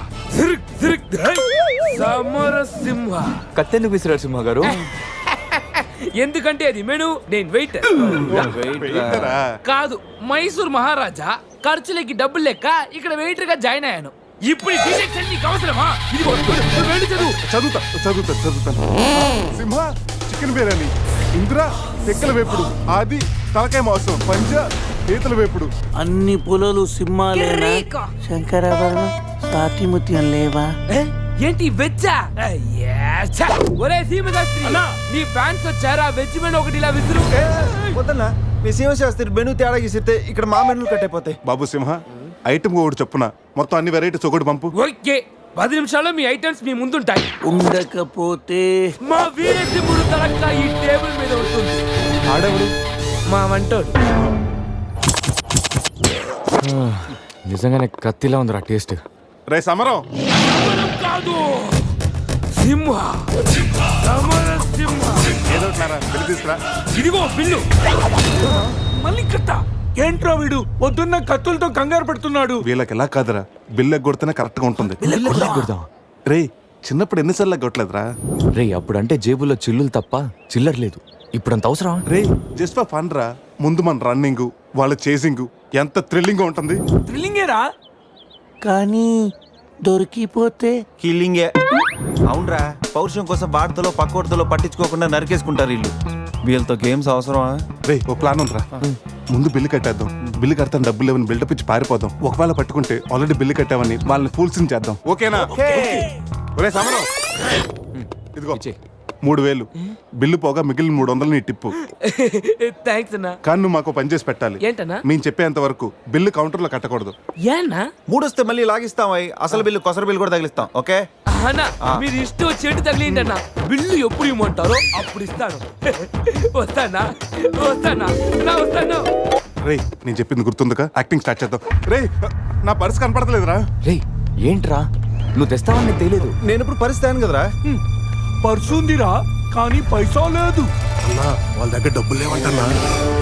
సమర సింహ. కత్తెందుకు విసిరాడు సింహ గారు? ఎందుకంటే అది మెను, నేను వెయిట్ వెయిటరా? కాదు, మైసూర్ మహారాజా ఖర్చులకి డబ్బులు లెక్క ఇక్కడ వెయిటర్ గా జాయిన్ అయ్యాను. ఇప్పుడు ఈ డిటెక్షన్ నీకు అవసరమా? ఇదిగో, నువ్వు వెళ్ళి చదువు. చదువుతాను. సింహ చికెన్ బిర్యానీ, ఇందిరా తెక్కల వేపుడు, ఆది తలకాయ మాంసం, పంజ పీతల వేపుడు. అన్ని పొలాలు సింహాలేనా? శంకరాభరణం సాటిముత్యం లేవా? ఏంటి వెజ్జా? ఒరే సీమశాస్త్రి, నీ ఫ్యాన్స్ వచ్చారా? వెజ్ మెను ఒకటి ఇలా విసురు. వద్దన్నా, మీ శివశాస్త్రి మెను తేడా గీసితే ఇక్కడ మా మెనూలు కట్టయిపోతాయి. బాబు సింహ, ఐటమ్ ఒకటి చెప్పున మొత్తం అన్ని వెరైటీస్ ఒకటి పంపు. ఓకే, 10 నిమిషాల్లో మీ ఐటమ్స్ మీ ముందుంటాయి. ఉండకపోతే మా వీరసింహుడు తలక్క ఈ టేబుల్ మీద ఉంటుంది. ఆడవుడు మా వంటోడు. నిజంగానే కత్తిలా ఉందిరా టేస్ట్. రే సమరం, కాదు, సింహ, సమర సింహ. ఏదో వెళ్ళి తీసుకురా. ఇదిగో బిల్లు. మళ్ళీ కట్ట. ఏంట్రా వీడు పొద్దున్న కత్తులతో కంగారు పెడుతున్నాడు? వీళ్ళకి ఎలా కాదురా, బిల్లు ఎగ్గొడితేనే కరెక్ట్ గా ఉంటుంది. రే చిన్నప్పుడు ఎన్నిసార్లు ఎగ్గొట్టలేదురా? రే అప్పుడంటే జేబులో చిల్లులు తప్ప చిల్లర లేదు. ఇప్పుడంత అవసరం? రే జస్ట్ ఫర్ ఫన్ రా. ముందు మన రన్నింగ్, వాళ్ళ చేసింగ్ ఎంత థ్రిల్లింగ్ గా ఉంటుంది. థ్రిల్లింగేరా, కానీ దొరికిపోతే కిల్లింగే. అవునరా, పౌరుషం కోసం వార్తలో పక్కోడతలో పట్టించుకోకుండా నరికేసుకుంటారు వీళ్ళు. వీళ్ళతో గేమ్స్ అవసరమా? రే ఓ ప్లాన్ ఉందిరా. ముందు బిల్లు కట్టేద్దాం. బిల్లు కడతాను డబ్బులు లేవని బిల్డప్ ఇచ్చి పారిపోదాం. ఒకవేళ పట్టుకుంటే ఆల్రెడీ బిల్లు కట్టామని వాళ్ళని ఫూల్సింగ్ చేద్దాం. ఓకేనా? ఒరే సమరం, ఇదిగో 3000 బిల్లు పోగా మిగిలిన 300 నీ టిప్పు. థ్యాంక్స్ అన్నా. కానీ నువ్వు మాకు పని చేసి పెట్టాలి. ఏంటన్నా? మేము చెప్పేంత వరకు బిల్లు కౌంటర్లో కట్టకూడదు. ఏనా 3 వస్తే మళ్ళీ లాగిస్తాం. అసలు బిల్లు కొసర బిల్లు కూడా తగిలిస్తాం. ఓకే అన్నా, మీరు ఇష్టం చెట్టు తగిలిండి అన్న. బిల్లు ఎప్పుడు ఇమ్మంటారో అప్పుడు ఇస్తాను. వస్తానా వస్తాను. రే నేను చెప్పింది గుర్తుందిగా? యాక్టింగ్ స్టార్ట్ చేద్దాం. రే నా పర్స్ కనపడతలేదురా. రే ఏంట్రా నువ్వు తెస్తావని నీకు తెలియదు. నేను ఇప్పుడు పరిస్థితి కదరా. పర్సుందిరా కానీ పైసా లేదు. అన్నా వాళ్ళ దగ్గర డబ్బులు లేవంటన్నా,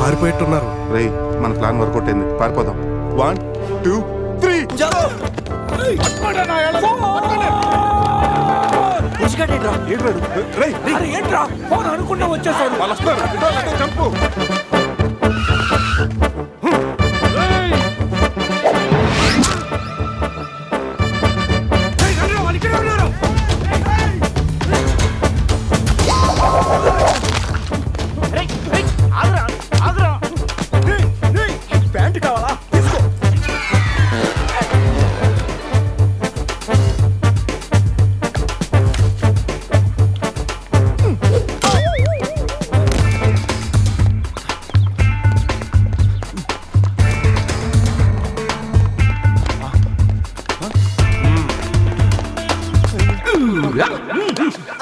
పారిపోయేట్టున్నారు. రే మన ప్లాన్ వర్కౌట్ అయింది, పారిపోదాం. 1 2 3 ఏంట్రా ఫోన్ అనుకుంటా వచ్చేసారు. వాళ్ళు వస్తారు. చంపు. ప్యాంట్ కావాలా? తీసుకో.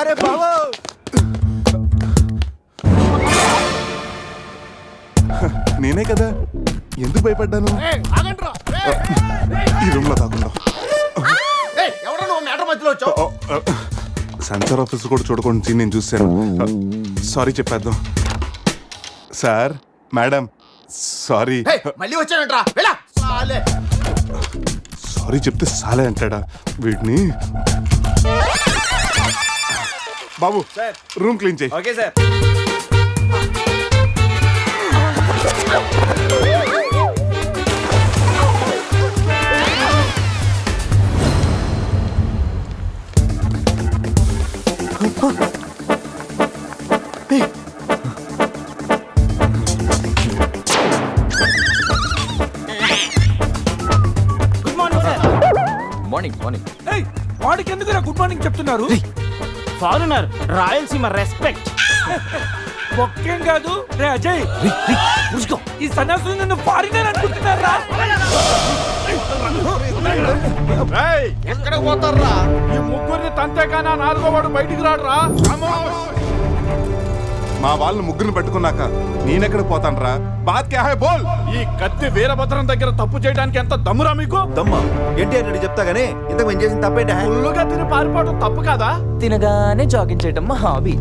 అరే బావా నేనే కదా, ఎందుకు భయపడ్డాను? ఈ రూమ్ లో కాకుండా సెన్సార్ ఆఫీస్ కూడా చూడకుండా నేను చూశాను. సారీ చెప్పేద్దాం. Sir madam sorry. మళ్ళీ వచ్చానంట్రా. సారీ చెప్తే సాలే అంటాడా వీడిని? బాబు రూమ్ క్లీన్ చేయి. Okay sir. మార్నింగ్ వాడికి ఎందుకు గుడ్ మార్నింగ్ చెప్తున్నారు? Foreigner Rayalaseema respect. ఒక్కేం కాదు రే అజయ్. ఈ సన్యాసులు నన్ను ఫారినర్ అనుకుంటున్నారా? ఎక్కడ పోతారా? ఈ ముగ్గురిని తంతేకానా 4వ వాడు బయటికి రాడురా. మా వాళ్ళని ముగ్గురిని పెట్టుకున్నాక నేనెక్కడ పోతానరా? బాత్ క్యా హై బోల్. ఈ కత్తి వీరభద్రం దగ్గర తప్పు చేయడానికి ఎంత దమ్మురా మీకు? దమ్మా ఏంటి అని చెప్తా గానీ ఇంతకు మేము చేసిన తప్పేంటి? ఫుల్లుగా తిని పారిపోవడం తప్పు కాదా? తినగానే జాగింగ్ చేయడం మా hobby.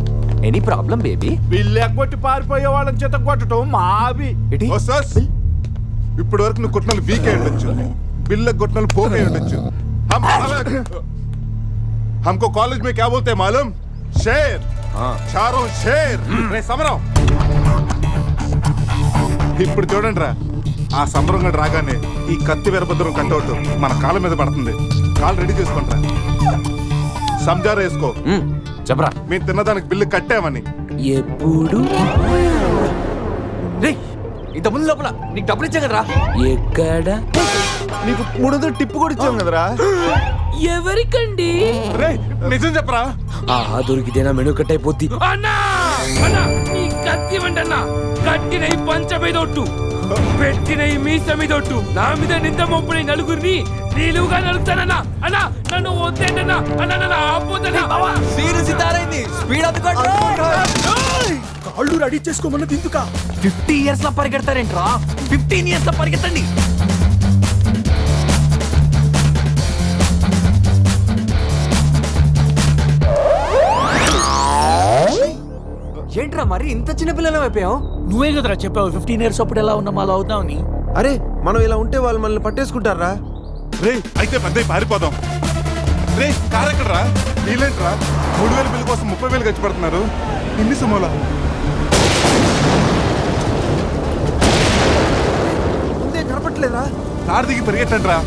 Any problem baby? Bill ఎగ్గొట్టి పారిపోయే వాళ్ళని చేత కొట్టడం మా హాబీ. ఇప్పటి వరకు నువ్వు కొట్టినలు వీక్ అయి ఉండొచ్చు, బిల్ల కొట్టినలు పోక్ అయి ఉండొచ్చు. हमको कॉलेज में क्या बोलते हैं मालूम? शेर. चारों शेर. రే సమరం. ఇప్పుడు చూడండి రా, ఆ సమరం గడు రాగానే ఈ కత్తి వీరభద్రం కట్అవుట్ మన కాళ్ళ మీద పడుతుంది. కాళ్ళు రెడీ చేసుకుంటా. సంజారా వేసుకో. చెప్పరా. మేము తిన్నదానికి బిల్లు కట్టామని. ఎప్పుడు ఇంత ముందు లోపల నీకు డబ్బులు ఇచ్చా కదరా? ఎక్కడ? నీకు 300 టిప్పు కూడా ఇచ్చాం కదరా. ఎవరికండి? రే నిజం చెప్పరా. దొరికితేనా మెను కట్ అయిపోద్ది. అన్నా ఈ కత్తి వంటన్నా, కట్టిన ఈ పంచ మీదొట్టు, పెట్టిన ఈ మీస మీదొట్టు, నా మీద నింద మోపుని నలుగురిని నిలువుగా నలుగుతానన్నా. అన్నా నన్ను వద్దేంటన్నా. అన్నా నన్ను ఆపోతన్నా. సీరియస్ తారైంది. స్పీడ్ అందుకోండి. కాళ్ళు రెడీ చేసుకోమన్నది ఎందుక? 50 years లో పరిగెడతారేంట్రా? 15 years లో పరిగెత్తండి. ఏంట్రా మరి ఇంత చిన్న పిల్లలు అయిపోయావు? నువ్వే కదరా చెప్పావు 15 years అప్పుడు ఎలా ఉన్నాం అలా అవుతావని. అరే మనం ఇలా ఉంటే వాళ్ళు మనల్ని పట్టేసుకుంటారా? రే అయితే పెద్ద పారిపోదాం. రే కార్ ఎక్కడరా? వీలేంట్రా 3000 బిల్లు కోసం 30,000 ఖర్చు పెడుతున్నారు. ఇన్ని సుమోలా ముందే కనపట్లేదా? కార్ దిగి పరిగెట్టండి రా.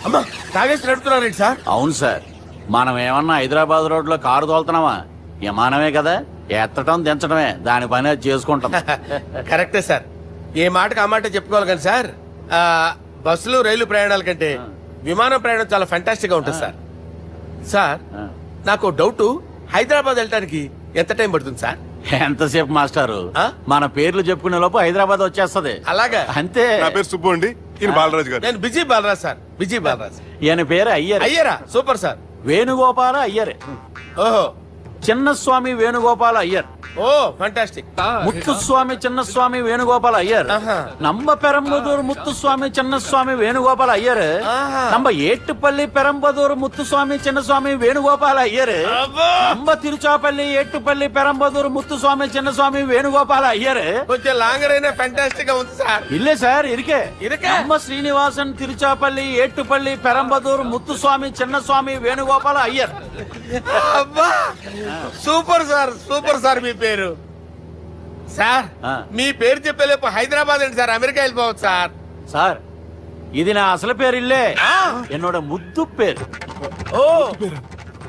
అమ్మా తాగేసి నడుపుతున్నారేంటి సార్? అవును సార్, మనం ఏమన్నా హైదరాబాద్ రోడ్ లో కారు తోలుతున్నామా? విమానమే కదా, ఎత్తటం దించడమే దాని పని అది చేసుకుంటాం. కరెక్టే సార్, ఏ మాటకు ఆ మాట చెప్పుకోవాలి కానీ సార్, బస్సులు రైలు ప్రయాణాల కంటే విమానం ప్రయాణం చాలా ఫెంటాస్టిక్ గా ఉంటుంది సార్. సార్ నాకు డౌట్, హైదరాబాద్ వెళ్ళడానికి ఎంత టైం పడుతుంది సార్? ఎంతసేపు మాస్టారు, ఆ? మన పేర్లు చెప్పుకునే లోపు హైదరాబాద్ వచ్చేస్తది. అలాగా? అంతే. నా పేరు సుబ్బు అండి, ఈయన బాలరాజు గారు. నేను busy Balaraj sir, busy Balaraj. ఈయన పేరు అయ్యర్. అయ్యరా? Super sir. వేణుగోపాల అయ్యర్. ఓహో, చిన్నస్వామి వేణుగోపాల అయ్యర్. Oh fantastic. ముత్తుస్వామి చిన్నస్వామి వేణుగోపాల అయ్యర్. ఆహా. నంబ పెరంబదూరు ముత్తుస్వామి చిన్నస్వామి వేణుగోపాల అయ్యర్. ఆహా. నంబ ఏట్టుపల్లి పెరంబదూరు ముత్తుస్వామి చిన్నస్వామి వేణుగోపాల అయ్యర్. అబ్బో! నంబ తిరుచాపల్లి ఏట్టుపల్లి పెరంబదూరు ముత్తుస్వామి చిన్నస్వామి వేణుగోపాల అయ్యర్. కొంచెం లాంగర్ అయినా ఫంటాస్టిక్ గా ఉంది సార్. ఇల్లే సార్ ఇరికే. ఇరికే? నంబ శ్రీనివాసన్ తిరుచాపల్లి ఏట్టుపల్లి పెరంబదూరు ముత్తుస్వామి చిన్నస్వామి వేణుగోపాల అయ్యర్. అబ్బా సూపర్ సార్, సూపర్ సార్. మీ పేరు సార్, ఆ. మీ పేరు చెప్పేలేపు హైదరాబాద్ అండి సార్, అమెరికా వెళ్ళిపోవచ్చు సార్. సార్ ఇది నా అసలు పేరు ఇల్లే, ఎన్నోడ ముద్దు పేరు. ఓ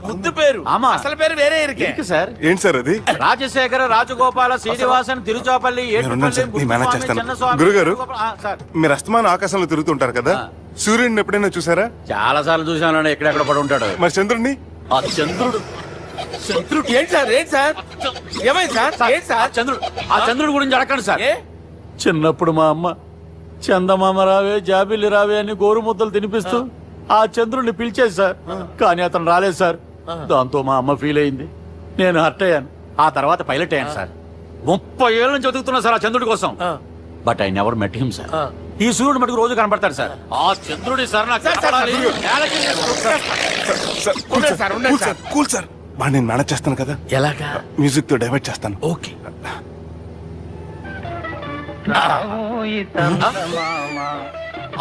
ముద్దు పేరు. ఆమా. అసలు పేరు వేరే ఇరికే. ఇరికి సార్. ఏంటి సార్ అది? రాజశేఖర రాజగోపాల శ్రీనివాసన్ తిరుచాపల్లి నేనున్నాను సార్, నేను మేనేజ్ ముత్తుస్వామి, చేస్తాను. చిన్నస్వామి, గురుగారు, వేణుగోపాల- సార్ మీరు అస్తమానం ఆకాశంలో తిరుగుతుంటారు కదా, సూర్యుడిని ఎప్పుడైనా చూసారా? చాలా సార్లు చూసాను, ఎక్కడెక్కడ పడి ఉంటాడు. మరి చంద్రుడిని? ఆ చంద్రుడు. చంద్రుడు ఏంటి సార్, ఏంటి సార్, ఏమైంది సార్, ఏంటి సార్? ఆ చంద్రుడి గురించి అడగండి సార్. ఏ? చిన్నప్పుడు మా అమ్మ చందమామ రావే జాబిల్లి రావే అని గోరు ముద్దలు తినిపిస్తూ ఆ చంద్రుడిని పిలిచేది సార్, కానీ అతను రాలేదు సార్. దాంతో మా అమ్మ ఫీల్ అయింది, నేను హర్ట్ అయ్యాను. ఆ తర్వాత పైలట్ అయ్యాను సార్. 30 ఏళ్ళ నుంచి వెతుకుతున్నా సార్ ఆ చంద్రుడి కోసం, but I never met him sir. ఈ సూర్యుడు మటుకు రోజు కనపడతాడు సార్. ఆ చంద్రుడి సార్ నాకు కనపడాలి. ఉండండి సార్, ఉండండి సార్. కూల్ సార్, బాగా నేను మేనేజ్ చేస్తాను కదా, ఎలాగా? మ్యూజిక్ తో డైవర్ట్ చేస్తాను. ఓకే.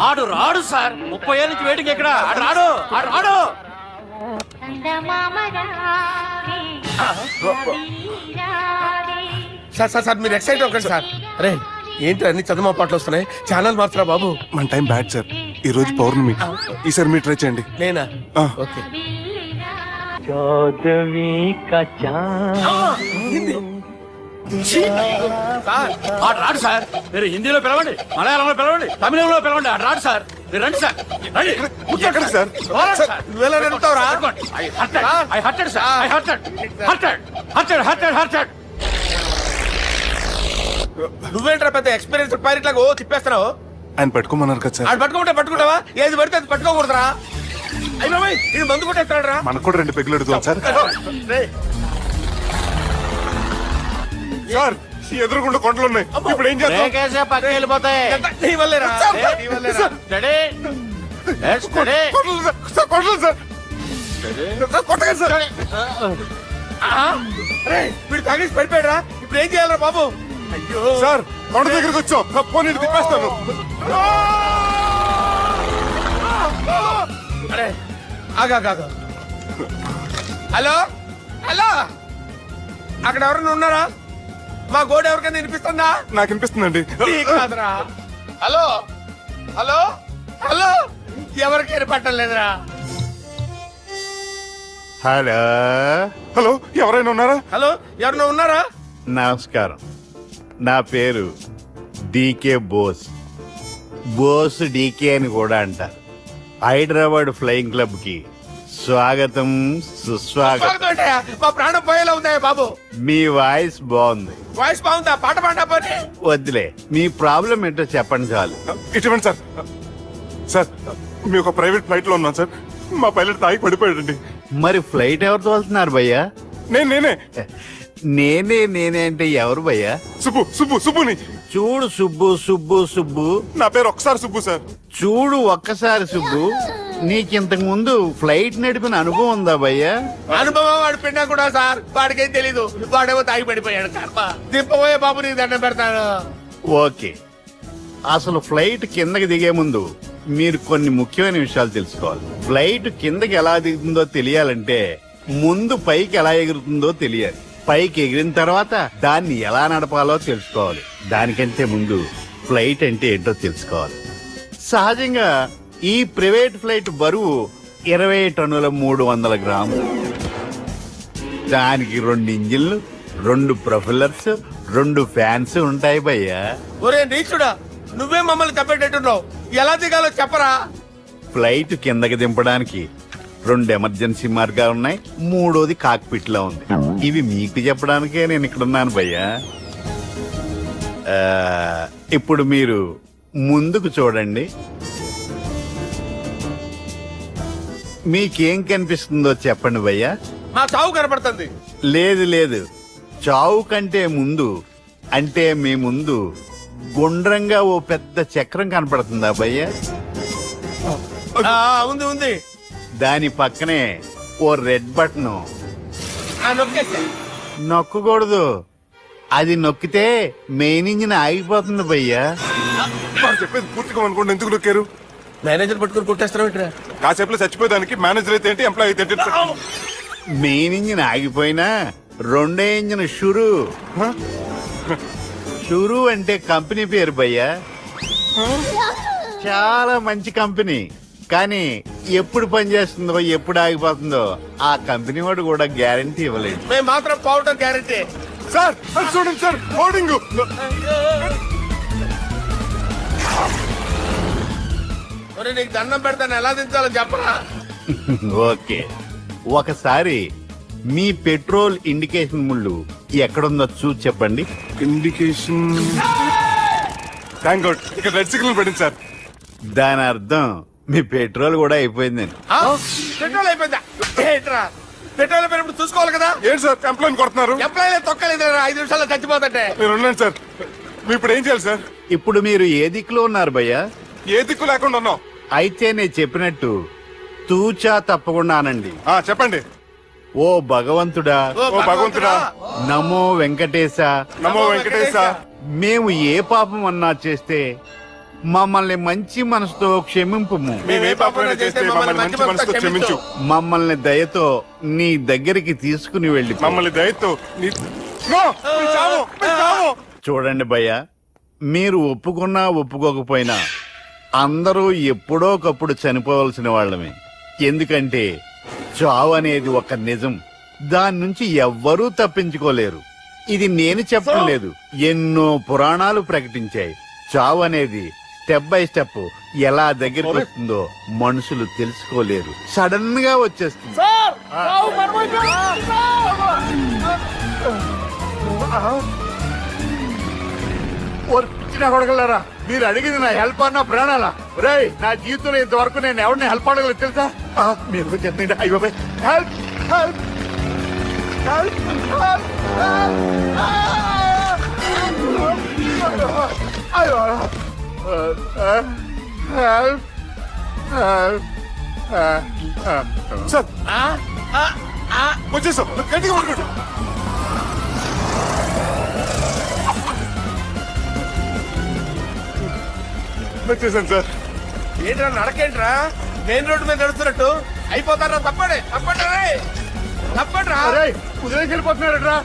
ఆడు రాడు సార్, 30 ఏళ్ళ నుంచి వేటికి ఎక్కడ ఆడు రాడు, ఆడు రాడు. సార్ సార్ సార్, మీరు ఎక్సైట్ అవ్వకండి సార్. అరే ఏంటి అన్ని చదువు పాటలు వస్తున్నాయి, ఛానల్ మార్చరా బాబు. మన టైం బ్యాడ్ సార్, ఈ రోజు పౌర్ణమి, ఈసారి మీరు ట్రై చేయండి. నేనా? ఆ. ఓకే. సార్, ఆడు రాడు సార్. మీరు హిందీలో పిలవండి, మలయాళంలో పిలవండి, తమిళంలో పిలవండి, ఆడు రాడు సార్. మీరు రండి సార్, రండి. ఎక్కడికి సార్? పోరాడు సార్. నువ్వెలా నడుపుతావురా? I hurted, sir. I hurted. నువ్వేంట్రా పెద్ద ఎక్స్పీరియన్స్ పైరెట్ లాగా ఓ తిప్పేస్తున్నావు? ఆయన పట్టుకోమన్నారు కదా సార్. ఆడు పట్టుకుంటే పట్టుకుంటావా? ఏది పడితే అది పట్టుకోకూడదురా? అయ్యి బాబాయ్, ఇది మందు కొట్టేస్తాడు రా. మనకు కూడా 2 పెగ్గులు అడుగుతాం సార్. సార్ ఎదురుకుండా కొండలు ఉన్నాయి, ఇప్పుడు ఏం చేస్తాం? బ్రేకేసే పక్కకి వెళ్ళిపోతాయి. నీ వల్లేరా? నీ వల్లేరా? Steady. Yes, steady. Kondalu sir, sir, Kondalu sir. Sir, కొట్టకండి సార్. అరే వీడు తాగేసి పడిపోయాడు రా, ఇప్పుడు ఏం చేయాలరా బాబు? అయ్యో సార్ కొండ దగ్గరికి వచ్చాం, పోనీ తిప్పేస్తాను. అరే ఆగా. హలో హలో, అక్కడ ఎవరైనా ఉన్నారా? మా గోడ ఎవరికైనా వినిపిస్తుందా? నాకు అనిపిస్తుందండి. నీకు కాదురా. హలో హలో హలో, ఎవరికి పట్టలేదురా. హలో హలో, ఎవరైనా ఉన్నారా? హలో ఎవరైనా ఉన్నారా? నమస్కారం, నా పేరు డీకే బోస్. బోస్ డీకే అని కూడా అంటారు. హైదరాబాద్ ఫ్లయింగ్ క్లబ్ కి స్వాగతం, సుస్వాగతం. స్వాగతం అంటే మా ప్రాణం పోయేలా ఉందా బాబు? మీ వాయిస్ బాగుంది. వాయిస్ బాగుందా? పాట పాడా పోనీ. వద్దులే, మీ ప్రాబ్లం ఏంటో చెప్పండి చాలు. ఇటువంటి సార్, సార్ మీ ఒక ప్రైవేట్ ఫ్లైట్ లో ఉన్నాను సార్, మా పైలట్ తాగి పడిపోయాడండి. మరి ఫ్లైట్ ఎవరితో వెళ్తున్నారు భయ్యా? నేనే నేనే అంటే ఎవరు భయ్యా? సుబ్బుని. చూడు సుబ్బు, నా పేరు ఒకసారి సుబ్బు సార్. చూడు ఒక్కసారి సుబ్బు, నీకింతకు ముందు ఫ్లైట్ నడిపిన అనుభవం ఉందా భయ్యా? అనుభవం వాడు పిండా కూడా సార్, వాడికేం తెలీదు. వాడేమో తాగి పడిపోయాడు. కర్మ దింపబోయే బాబు, నీకు దండం పెడతాను. ఓకే, అసలు ఫ్లైట్ కిందకి దిగే ముందు మీరు కొన్ని ముఖ్యమైన విషయాలు తెలుసుకోవాలి. ఫ్లైట్ కిందకి ఎలా దిగుతుందో తెలియాలంటే ముందు పైకి ఎలా ఎగురుతుందో తెలియాలి. పైకి ఎగిరిన తర్వాత దాన్ని ఎలా నడపాలో తెలుసుకోవాలి. దానికంటే ముందు ఫ్లైట్ అంటే ఏంటో తెలుసుకోవాలి. సహజంగా ఈ ప్రైవేట్ ఫ్లైట్ బరువు 20 టన్నుల 300 గ్రాములు. దానికి 2 ఇంజిన్లు, 2 ప్రొఫెల్లర్స్, 2 ఫ్యాన్స్ ఉంటాయి భయ్యా. ఒరే నీచుడా, నువ్వే మమ్మల్ని తప్పేటట్టున్నావు. ఎలా దిగాలో చెప్పరా? ఫ్లైట్ కిందకి దింపడానికి 2 ఎమర్జెన్సీ మార్గాలు ఉన్నాయి, 3వది కాక్పిట్ లో ఉంది. ఇవి మీకు చెప్పడానికే నేను ఇక్కడ ఉన్నాను భయ్యా. ఇప్పుడు మీరు ముందుకు చూడండి. మీకేం కనిపిస్తుందో చెప్పండి భయ్యా. మా చావు కనపడుతుంది. లేదు, చావు కంటే ముందు, అంటే మీ ముందు గుండ్రంగా ఓ పెద్ద చక్రం కనపడుతుందా భయ్యా? ఉంది. దాని పక్కనే ఓ రెడ్ బటన్. నొక్కేసా. నొక్కకూడదు, అది నొక్కితే మెయిన్ ఇంజిన్ ఆగిపోతుంది భయ్యా. వాడు చెప్పేది పూర్తిగా అనుకోండి, ఎందుకు నొక్కారు? మేనేజర్ పట్టుకుని కొట్టేస్తారా? కాసేపులో చచ్చిపోయేదానికి మేనేజర్ అయితే ఏంటి, ఎంప్లాయ్ అయితే ఏంటి? మెయిన్ ఇంజిన్ ఆగిపోయినా 2వ ఇంజిన్ షురు అంటే కంపెనీ పేరు భయ్యా. చాలా మంచి కంపెనీ, కానీ ఎప్పుడు పనిచేస్తుందో ఎప్పుడు ఆగిపోతుందో ఆ కంపెనీ వాడు కూడా గ్యారంటీ ఇవ్వలేదు. మేము మాత్రం పోవటం గ్యారంటీ. సార్ అది చూడండి సార్, హోర్డింగ్. ఒరే నీకు దండం పెడతాను, ఎలా దించాలో చెప్పరా? ఓకే, ఒకసారి మీ పెట్రోల్ ఇండికేషన్ ముళ్ళు ఎక్కడుందో చూసి చెప్పండి. ఇండికేషన్. థ్యాంక్ గాడ్, ఇక్కడ రెడ్ సిగ్నల్ పెట్టింది సార్. దాని అర్థం మీ పెట్రోల్ కూడా అయిపోయిందని. పెట్రోల్ అయిపోయిందా? ఏంట్రా పెట్రోల్ అయిపోయినప్పుడు చూసుకోవాలి కదా. ఏంటి సార్ ఎంప్లాయ్ కొడుతున్నారు? ఎంప్లాయీ తొక్కలేదు, 5 నిమిషాల్లో చచ్చిపోతుంటే. మీరు ఉండండి సార్, మీరు ఇప్పుడు ఏం చేయాలి సార్? ఇప్పుడు మీరు ఏ దిక్కులో ఉన్నారు భయ్యా? ఏ దిక్కు లేకుండా ఉన్నాం. అయితే నేను చెప్పినట్టు తూచా తప్పకుండా అనండి. చెప్పండి. ఓ భగవంతుడా, ఓ భగవంతుడా, నమో వెంకటేశ, నమో వెంకటేశ. మేము ఏ పాపం అన్నా చేస్తే మమ్మల్ని మంచి మనసుతో క్షమింపు. మేమే పాపమైనా చేస్తే మమ్మల్ని మంచి మనసుతో క్షమించు. మమ్మల్ని దయతో నీ దగ్గరికి తీసుకుని వెళ్ళి. మమ్మల్ని దయతో నో, మీ చావు, మీ చావు. చూడండి భయ్యా, మీరు ఒప్పుకున్నా ఒప్పుకోకపోయినా అందరూ ఎప్పుడో ఒకప్పుడు చనిపోవలసిన వాళ్ళమే. ఎందుకంటే చావు అనేది ఒక నిజం, దాని నుంచి ఎవ్వరూ తప్పించుకోలేరు. ఇది నేను చెప్పడం లేదు, ఎన్నో పురాణాలు ప్రకటించాయి. చావు అనేది స్టెప్ బై స్టెప్ ఎలా దగ్గరికి వస్తుందో మనుషులు తెలుసుకోలేరు, సడన్ గా వచ్చేస్తుంది. కొడగలరా, మీరు అడిగింది నా హెల్ప్ అన్న ప్రాణాలా? రేయ్, నా జీవితంలో ఇంతవరకు నేను ఎవరిని హెల్ప్ అడగలేదు తెలుసా? మీరు చెప్పండి. అయ్యో హెల్ప్, హెల్ప్, హెల్ప్, అయ్యో సార్ వచ్చేసాం, గట్టిగా పడుకోండి. వచ్చేసాను సార్. ఏంట్రా నడకేంట్రా, మెయిన్ రోడ్డు మీద నడుస్తున్నట్టు అయిపోతారా? తప్పండి, తప్పండి రా. కుదిరేసి వెళ్ళిపోతున్నాడు రా.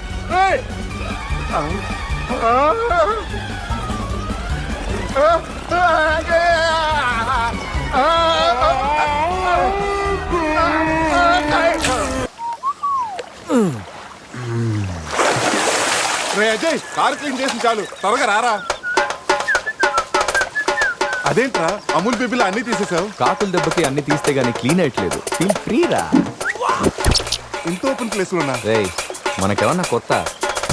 రే అజయ్, కారు క్లీన్ చేసి చాలు, త్వరగా రారా. అదేంట్రా అమూల్ బేబీలో అన్ని తీసేసావు? కాకుల దెబ్బకి అన్ని తీస్తే గానీ క్లీన్ అయ్యట్లేదు. ఫీల్ ఫ్రీ రా. ఇంత ఓపెన్ ప్లేస్ లో ఉన్నా. రేయ్, మనకేమన్నా కొత్త?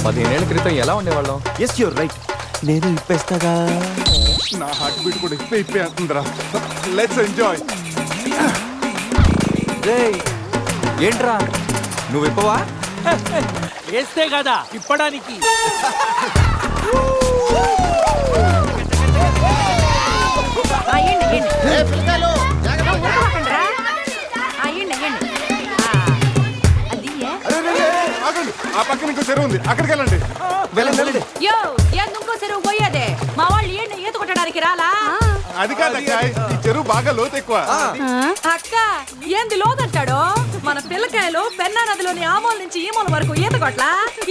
15 ఏళ్ల క్రితం ఎలా ఉండేవాళ్ళం? ఎస్ యూర్ రైట్, నేను ఇప్పేస్తాగా. నా హార్ట్ బీట్ కూడా ఇప్పే అంటుందిరా. Let's enjoy. రేయ్, ఏంట్రా నువ్వు ఇప్పవా? వేస్తే కదా ఇప్పడానికి. ఆ పక్కన ఇంకో చెరువు ఉంది, అక్కడికి వెళ్ళండి. ఇంకో చెరువు పోయేదే. మా వాళ్ళు ఈత కొట్టడానికి రాలా? అది కాదక్క, ఈ చెరువు బాగా లోతు ఎక్కువ. అక్క ఏంది లోదంటాడు? మన పిల్లకాయలు పెన్నా నదిలోని ఆ మూల నుంచి ఈ మూల వరకు ఈత కొట్ల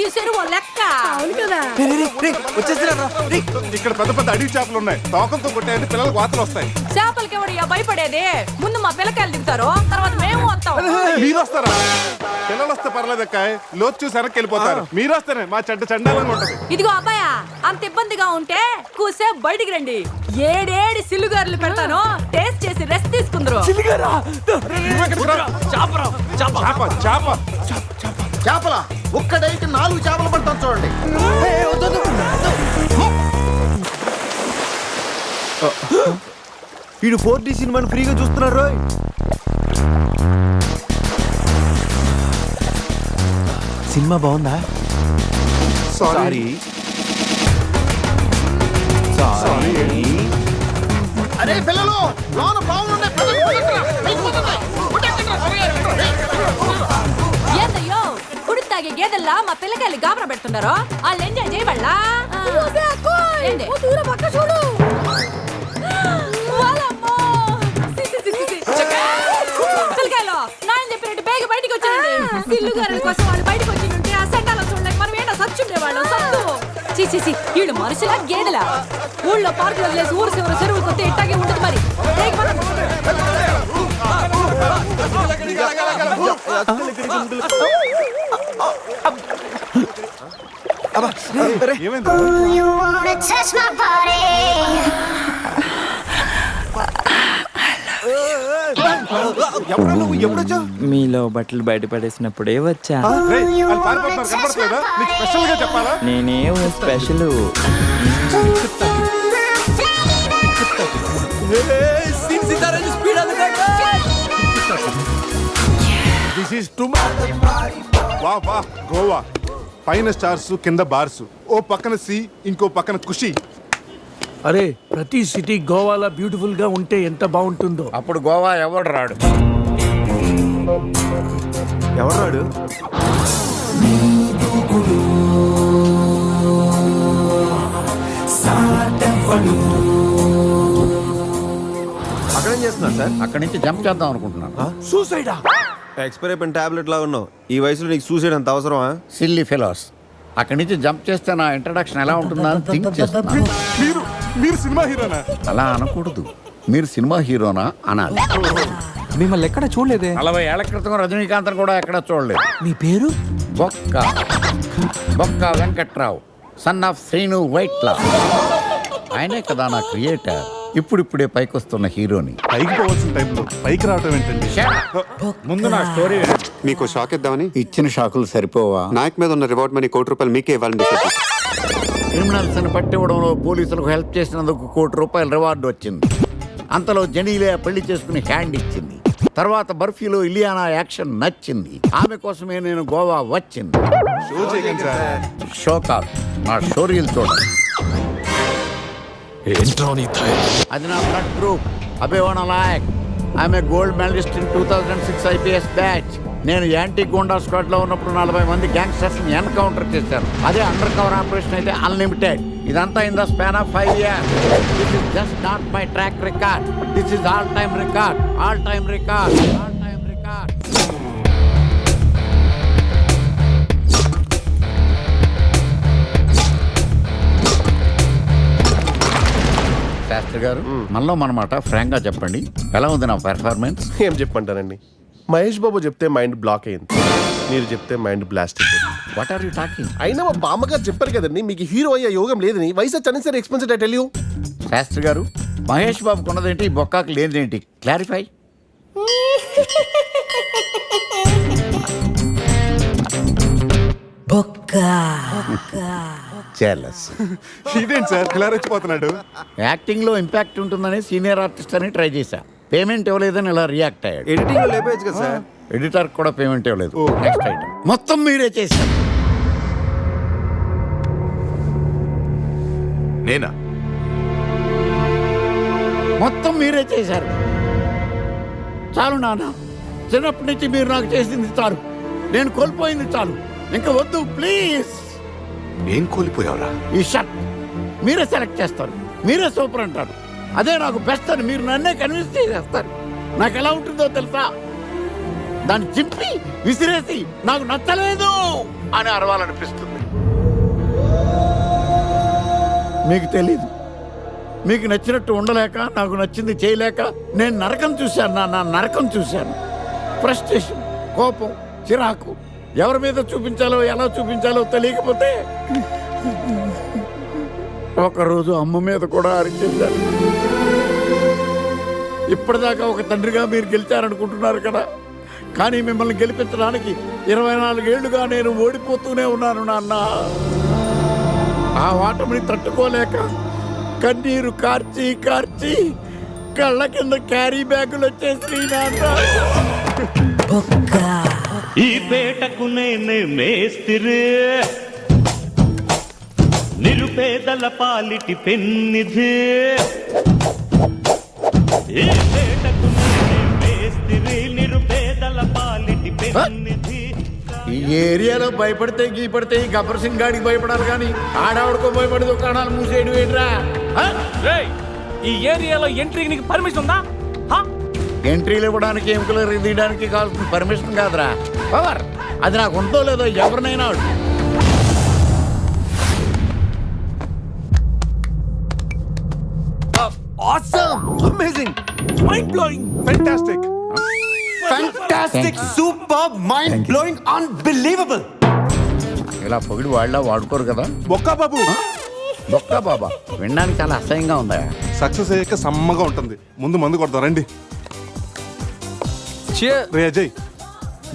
ఈ చెరువు లెక్క. అవును కదా. ఇక్కడ పెద్ద పెద్ద అడవి చేపలు ఉన్నాయి, తోకంతో కొట్టాయంటే పిల్లలకు వాతలు వస్తాయి. చేపలకి ఎవడయ్యా భయపడేది? ముందు మా పిల్లకాయలు దిగుతారు, తర్వాత మేము వస్తాం. మీరు వస్తారా? పిల్లలు వస్తే పర్లేదక్క, లోతు చూసి వెనక్కి వెళ్ళిపోతారు. మీరు వస్తేనే మా చండాలంగా ఉంటది. ఇదిగో అబ్బాయా, అంత ఇబ్బందిగా ఉంటే కూసే బయటికి రండి. ఏడేడి సిల్లుగారులు పెడతాను, టేస్ట్ చేసి రెస్ట్ తీసుకుందరు. చేపల ఒక్కడైతే 4 చేపలు పడతాను చూడండి. వీడు 4D సినిమాని ఫ్రీగా చూస్తున్నారు. సినిమా బాగుందా? సారీ. అరే పిల్లలు, లోన బాగుండే ఏందయ్యో కుడి తాగే గేదెల్లా మా పిల్లకాయలు గాబరా పెడుతున్నారో వాళ్ళు ఎంజాయ్ చేయబడలా? పిల్లకాయలు నాయన చెప్పినట్టు బేగ బయటికి వచ్చారండి. సిల్లుగారుల కోసం వాళ్ళు బయటకు వచ్చి ఉంటే ఆ సెంటాలో చూడలేక మనం ఏంటో సచ్చుండేవాళ్ళు సత్తు. చీచి వీళ్ళు మనుషులా గేదెలా? ఊళ్ళో పార్కులు వదిలేసి ఊరు చివరి చెరువులు కొత్త ఇట్టాగే ఉంటుంది మరి. మీలో బట్టలు బయట పడేసినప్పుడే వచ్చా. నేనేం స్పెషల్. గోవా పైన స్టార్స్ కింద బార్స్, ఓ పక్కన సి ఇంకో పక్కన ఖుషి. అరే ప్రతి సిటీ గోవాలో బ్యూటిఫుల్ గా ఉంటే ఎంత బాగుంటుందో. అప్పుడు గోవా ఎవడు రాడు. ఎవరు రాడు? అక్కడేం చేస్తున్నా సార్? అక్కడి నుంచి జంప్ చేద్దాం అనుకుంటున్నాను. సూసైడా? ఎక్స్పైర్ అయిపోయిన టాబ్లెట్ లా ఉన్నావు. ఈ వయసులో నీకు సూసైడ్ అంత అవసరమా? Silly fellows. అక్కడి నుంచి జంప్ చేస్తే నా ఇంట్రడక్షన్ ఎలా ఉంటుందా అని థింక్ చేస్తున్నాను. మీరు సినిమా హీరోనా? అలా అనకూడదు, మీరు సినిమా హీరోనా అనాలి. మిమ్మల్ని ఎక్కడ చూడలేదే. 40 ఏళ్ల క్రితం రజనీకాంత్ కూడా ఎక్కడ చూడలేదు. మీ పేరు? బొక్క వెంకట్రావు, సన్ ఆఫ్ శ్రీను వైట్లా. ఆయనే కదా నా క్రియేటర్. ఇప్పుడిప్పుడే పైకొస్తున్న హీరోని. పైకి పోవాల్సిన టైంలో పైకి రావటం ఏంటండి? ముందు నా స్టోరీ మీకు షాక్ ఇద్దామని. ఇచ్చిన షాకులు సరిపోవా? నాయక్ మీద ఉన్న రివార్డ్ మనీ ₹1 మీకే ఇవ్వాలని డిసైడ్. క్రిమినల్స్ ని పట్టివ్వడంలో పోలీసులకు హెల్ప్ చేసినందుకు ₹1 రివార్డు వచ్చింది. అంతలో జనీలే పెళ్లి చేసుకుని హ్యాండ్ ఇచ్చింది. తర్వాత బర్ఫీలో ఇలియానా యాక్షన్ నచ్చింది. ఆమె కోసమే నేను గోవా వచ్చింది. షో కాదు, నా స్టోరీలు చూడండి. అది నా బ్లడ్ గ్రూప్, అభివాణ నాయక్. ఆమె గోల్డ్ మెడలిస్ట్ ఇన్ 2006 IPS బ్యాచ్. నేను యాంటీ గోండా స్క్వాడ్ లో ఉన్నప్పుడు 40 మంది గ్యాంగ్స్టర్స్ ని ఎన్కౌంటర్ చేశాను. అదే అండర్ కవర్ ఆపరేషన్ అయితే అన్లిమిటెడ్. ఇదంతా in the span of 5 years. This is just not my track record, this is all time record. Shastri గారు, మనలో మనమాట ఫ్రాంక్ గా చెప్పండి, ఎలా ఉంది నా పెర్ఫార్మెన్స్? ఏం చెప్పంటానండి, మహేష్ బాబు చెప్తే మైండ్ బ్లాక్ అయింది, మీరు చెప్తే మైండ్ బ్లాస్ట్ అయిపోయింది. What are you talking? అయినా మా బామ్మగారు చెప్పారు కదండి మీకు హీరో అయ్యే యోగం లేదని. వయసు unnecessary expensive I tell you. Shastri గారు, మహేష్ బాబు కొన్నదేంటి, బొక్కాకి లేనిదేంటి? క్లారిఫై. ఇదేంటి సార్ ఇలా రెచ్చిపోతున్నాడు? యాక్టింగ్ లో ఇంపాక్ట్ ఉంటుందని సీనియర్ ఆర్టిస్ట్ అని ట్రై చేశా. పేమెంట్ ఇవ్వలేదని ఇలా రియాక్ట్ అయ్యాడు. ఎడిటింగ్ లో లేపేయచ్చు కదా సార్. ఎడిటర్ కూడా పేమెంట్ ఇవ్వలేదు. నెక్స్ట్ ఐటమ్ మొత్తం మీరే చేశారు. నేనా? మొత్తం మీరే చేశారు. చాలు నాన్న, చిన్నప్పటి నుంచి మీరు నాకు చేసింది చాలు, నేను కోల్పోయింది చాలు, ఇంకా వద్దు ప్లీజ్. ఏం కోల్పోయావురా? ఈ షర్ట్ మీరే సెలెక్ట్ చేస్తారు, మీరే సూపర్ అంటారు. అదే నాకు బెస్ట్ అని మీరు నన్నే కన్విన్స్ చేసేస్తారు. నాకు ఎలా ఉంటుందో తెలుసా? దాన్ని చింపి విసిరేసి నాకు నచ్చలేదు అని అరవాలనిపిస్తుంది. మీకు తెలీదు, మీకు నచ్చినట్టు ఉండలేక, నాకు నచ్చింది చేయలేక నేను నరకం చూశాను. నా నరకం చూశాను. ఫ్రస్ట్రేషన్, కోపం, చిరాకు, ఎవరి మీద చూపించాలో ఎలా చూపించాలో తెలియకపోతే ఒకరోజు అమ్మ మీద కూడా అరిచేశాను. ఇప్పటిదాకా ఒక తండ్రిగా మీరు గెలిచారనుకుంటున్నారు కదా, కానీ మిమ్మల్ని గెలిపించడానికి 24 ఏళ్లుగా నేను ఓడిపోతూనే ఉన్నాను నాన్న. ఆ ఓటమిని తట్టుకోలేక కన్నీరు కార్చి కార్చి కళ్ళ కింద క్యారీ బ్యాగులు వచ్చేసి నాన్న. ఈ పేటకు నేనే మేస్తిరి, నిరుపేదల పాలిటి పెన్నిధి. ఈ పేటకు నేనే మేస్తిరి, నిరుపేదల పాలిటి పెన్నిధి. ఈ ఏరియాలో భయపడితే గీపడితే ఈ గబ్బర్ సింగ్ గాడికి భయపడాలి కానీ ఆడవాడికో భయపడి దుకాణాలు మూసేయడం ఏంట్రా? ఈ ఏరియాలో ఎంట్రీకి నీకు పర్మిషన్ ఉందా? ఎంట్రీలు ఇవ్వడానికి ఎముకలు తీయడానికి కావాల్సిన పర్మిషన్ కాదురా, పవర్. అది నాకు ఉందో లేదో ఎవరినైనా అడుగు. Awesome! Amazing! Mind-blowing! Fantastic! Fantastic! Superb! Mind-blowing! Unbelievable! ఇలా పొగిడి వాళ్ళ వాడుకోరు కదా. బొక్కా బాబు బొక్క బాబా వినడానికి చాలా అసహ్యంగా ఉందా? సక్సెస్ అయ్యాక సమ్మగా ఉంటుంది. ముందు మందు కొడతాం రండి. రే అజయ్,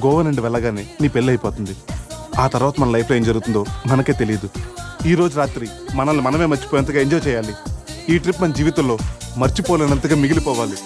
గోవా నుండి వెళ్ళగానే నీ పెళ్ళి అయిపోతుంది. ఆ తర్వాత మన లైఫ్లో ఏం జరుగుతుందో మనకే తెలియదు. ఈ రోజు రాత్రి మనల్ని మనమే మర్చిపోయేంతగా ఎంజాయ్ చేయాలి. ఈ ట్రిప్ మన జీవితంలో మర్చిపోలేనంతగా మిగిలిపోవాలి.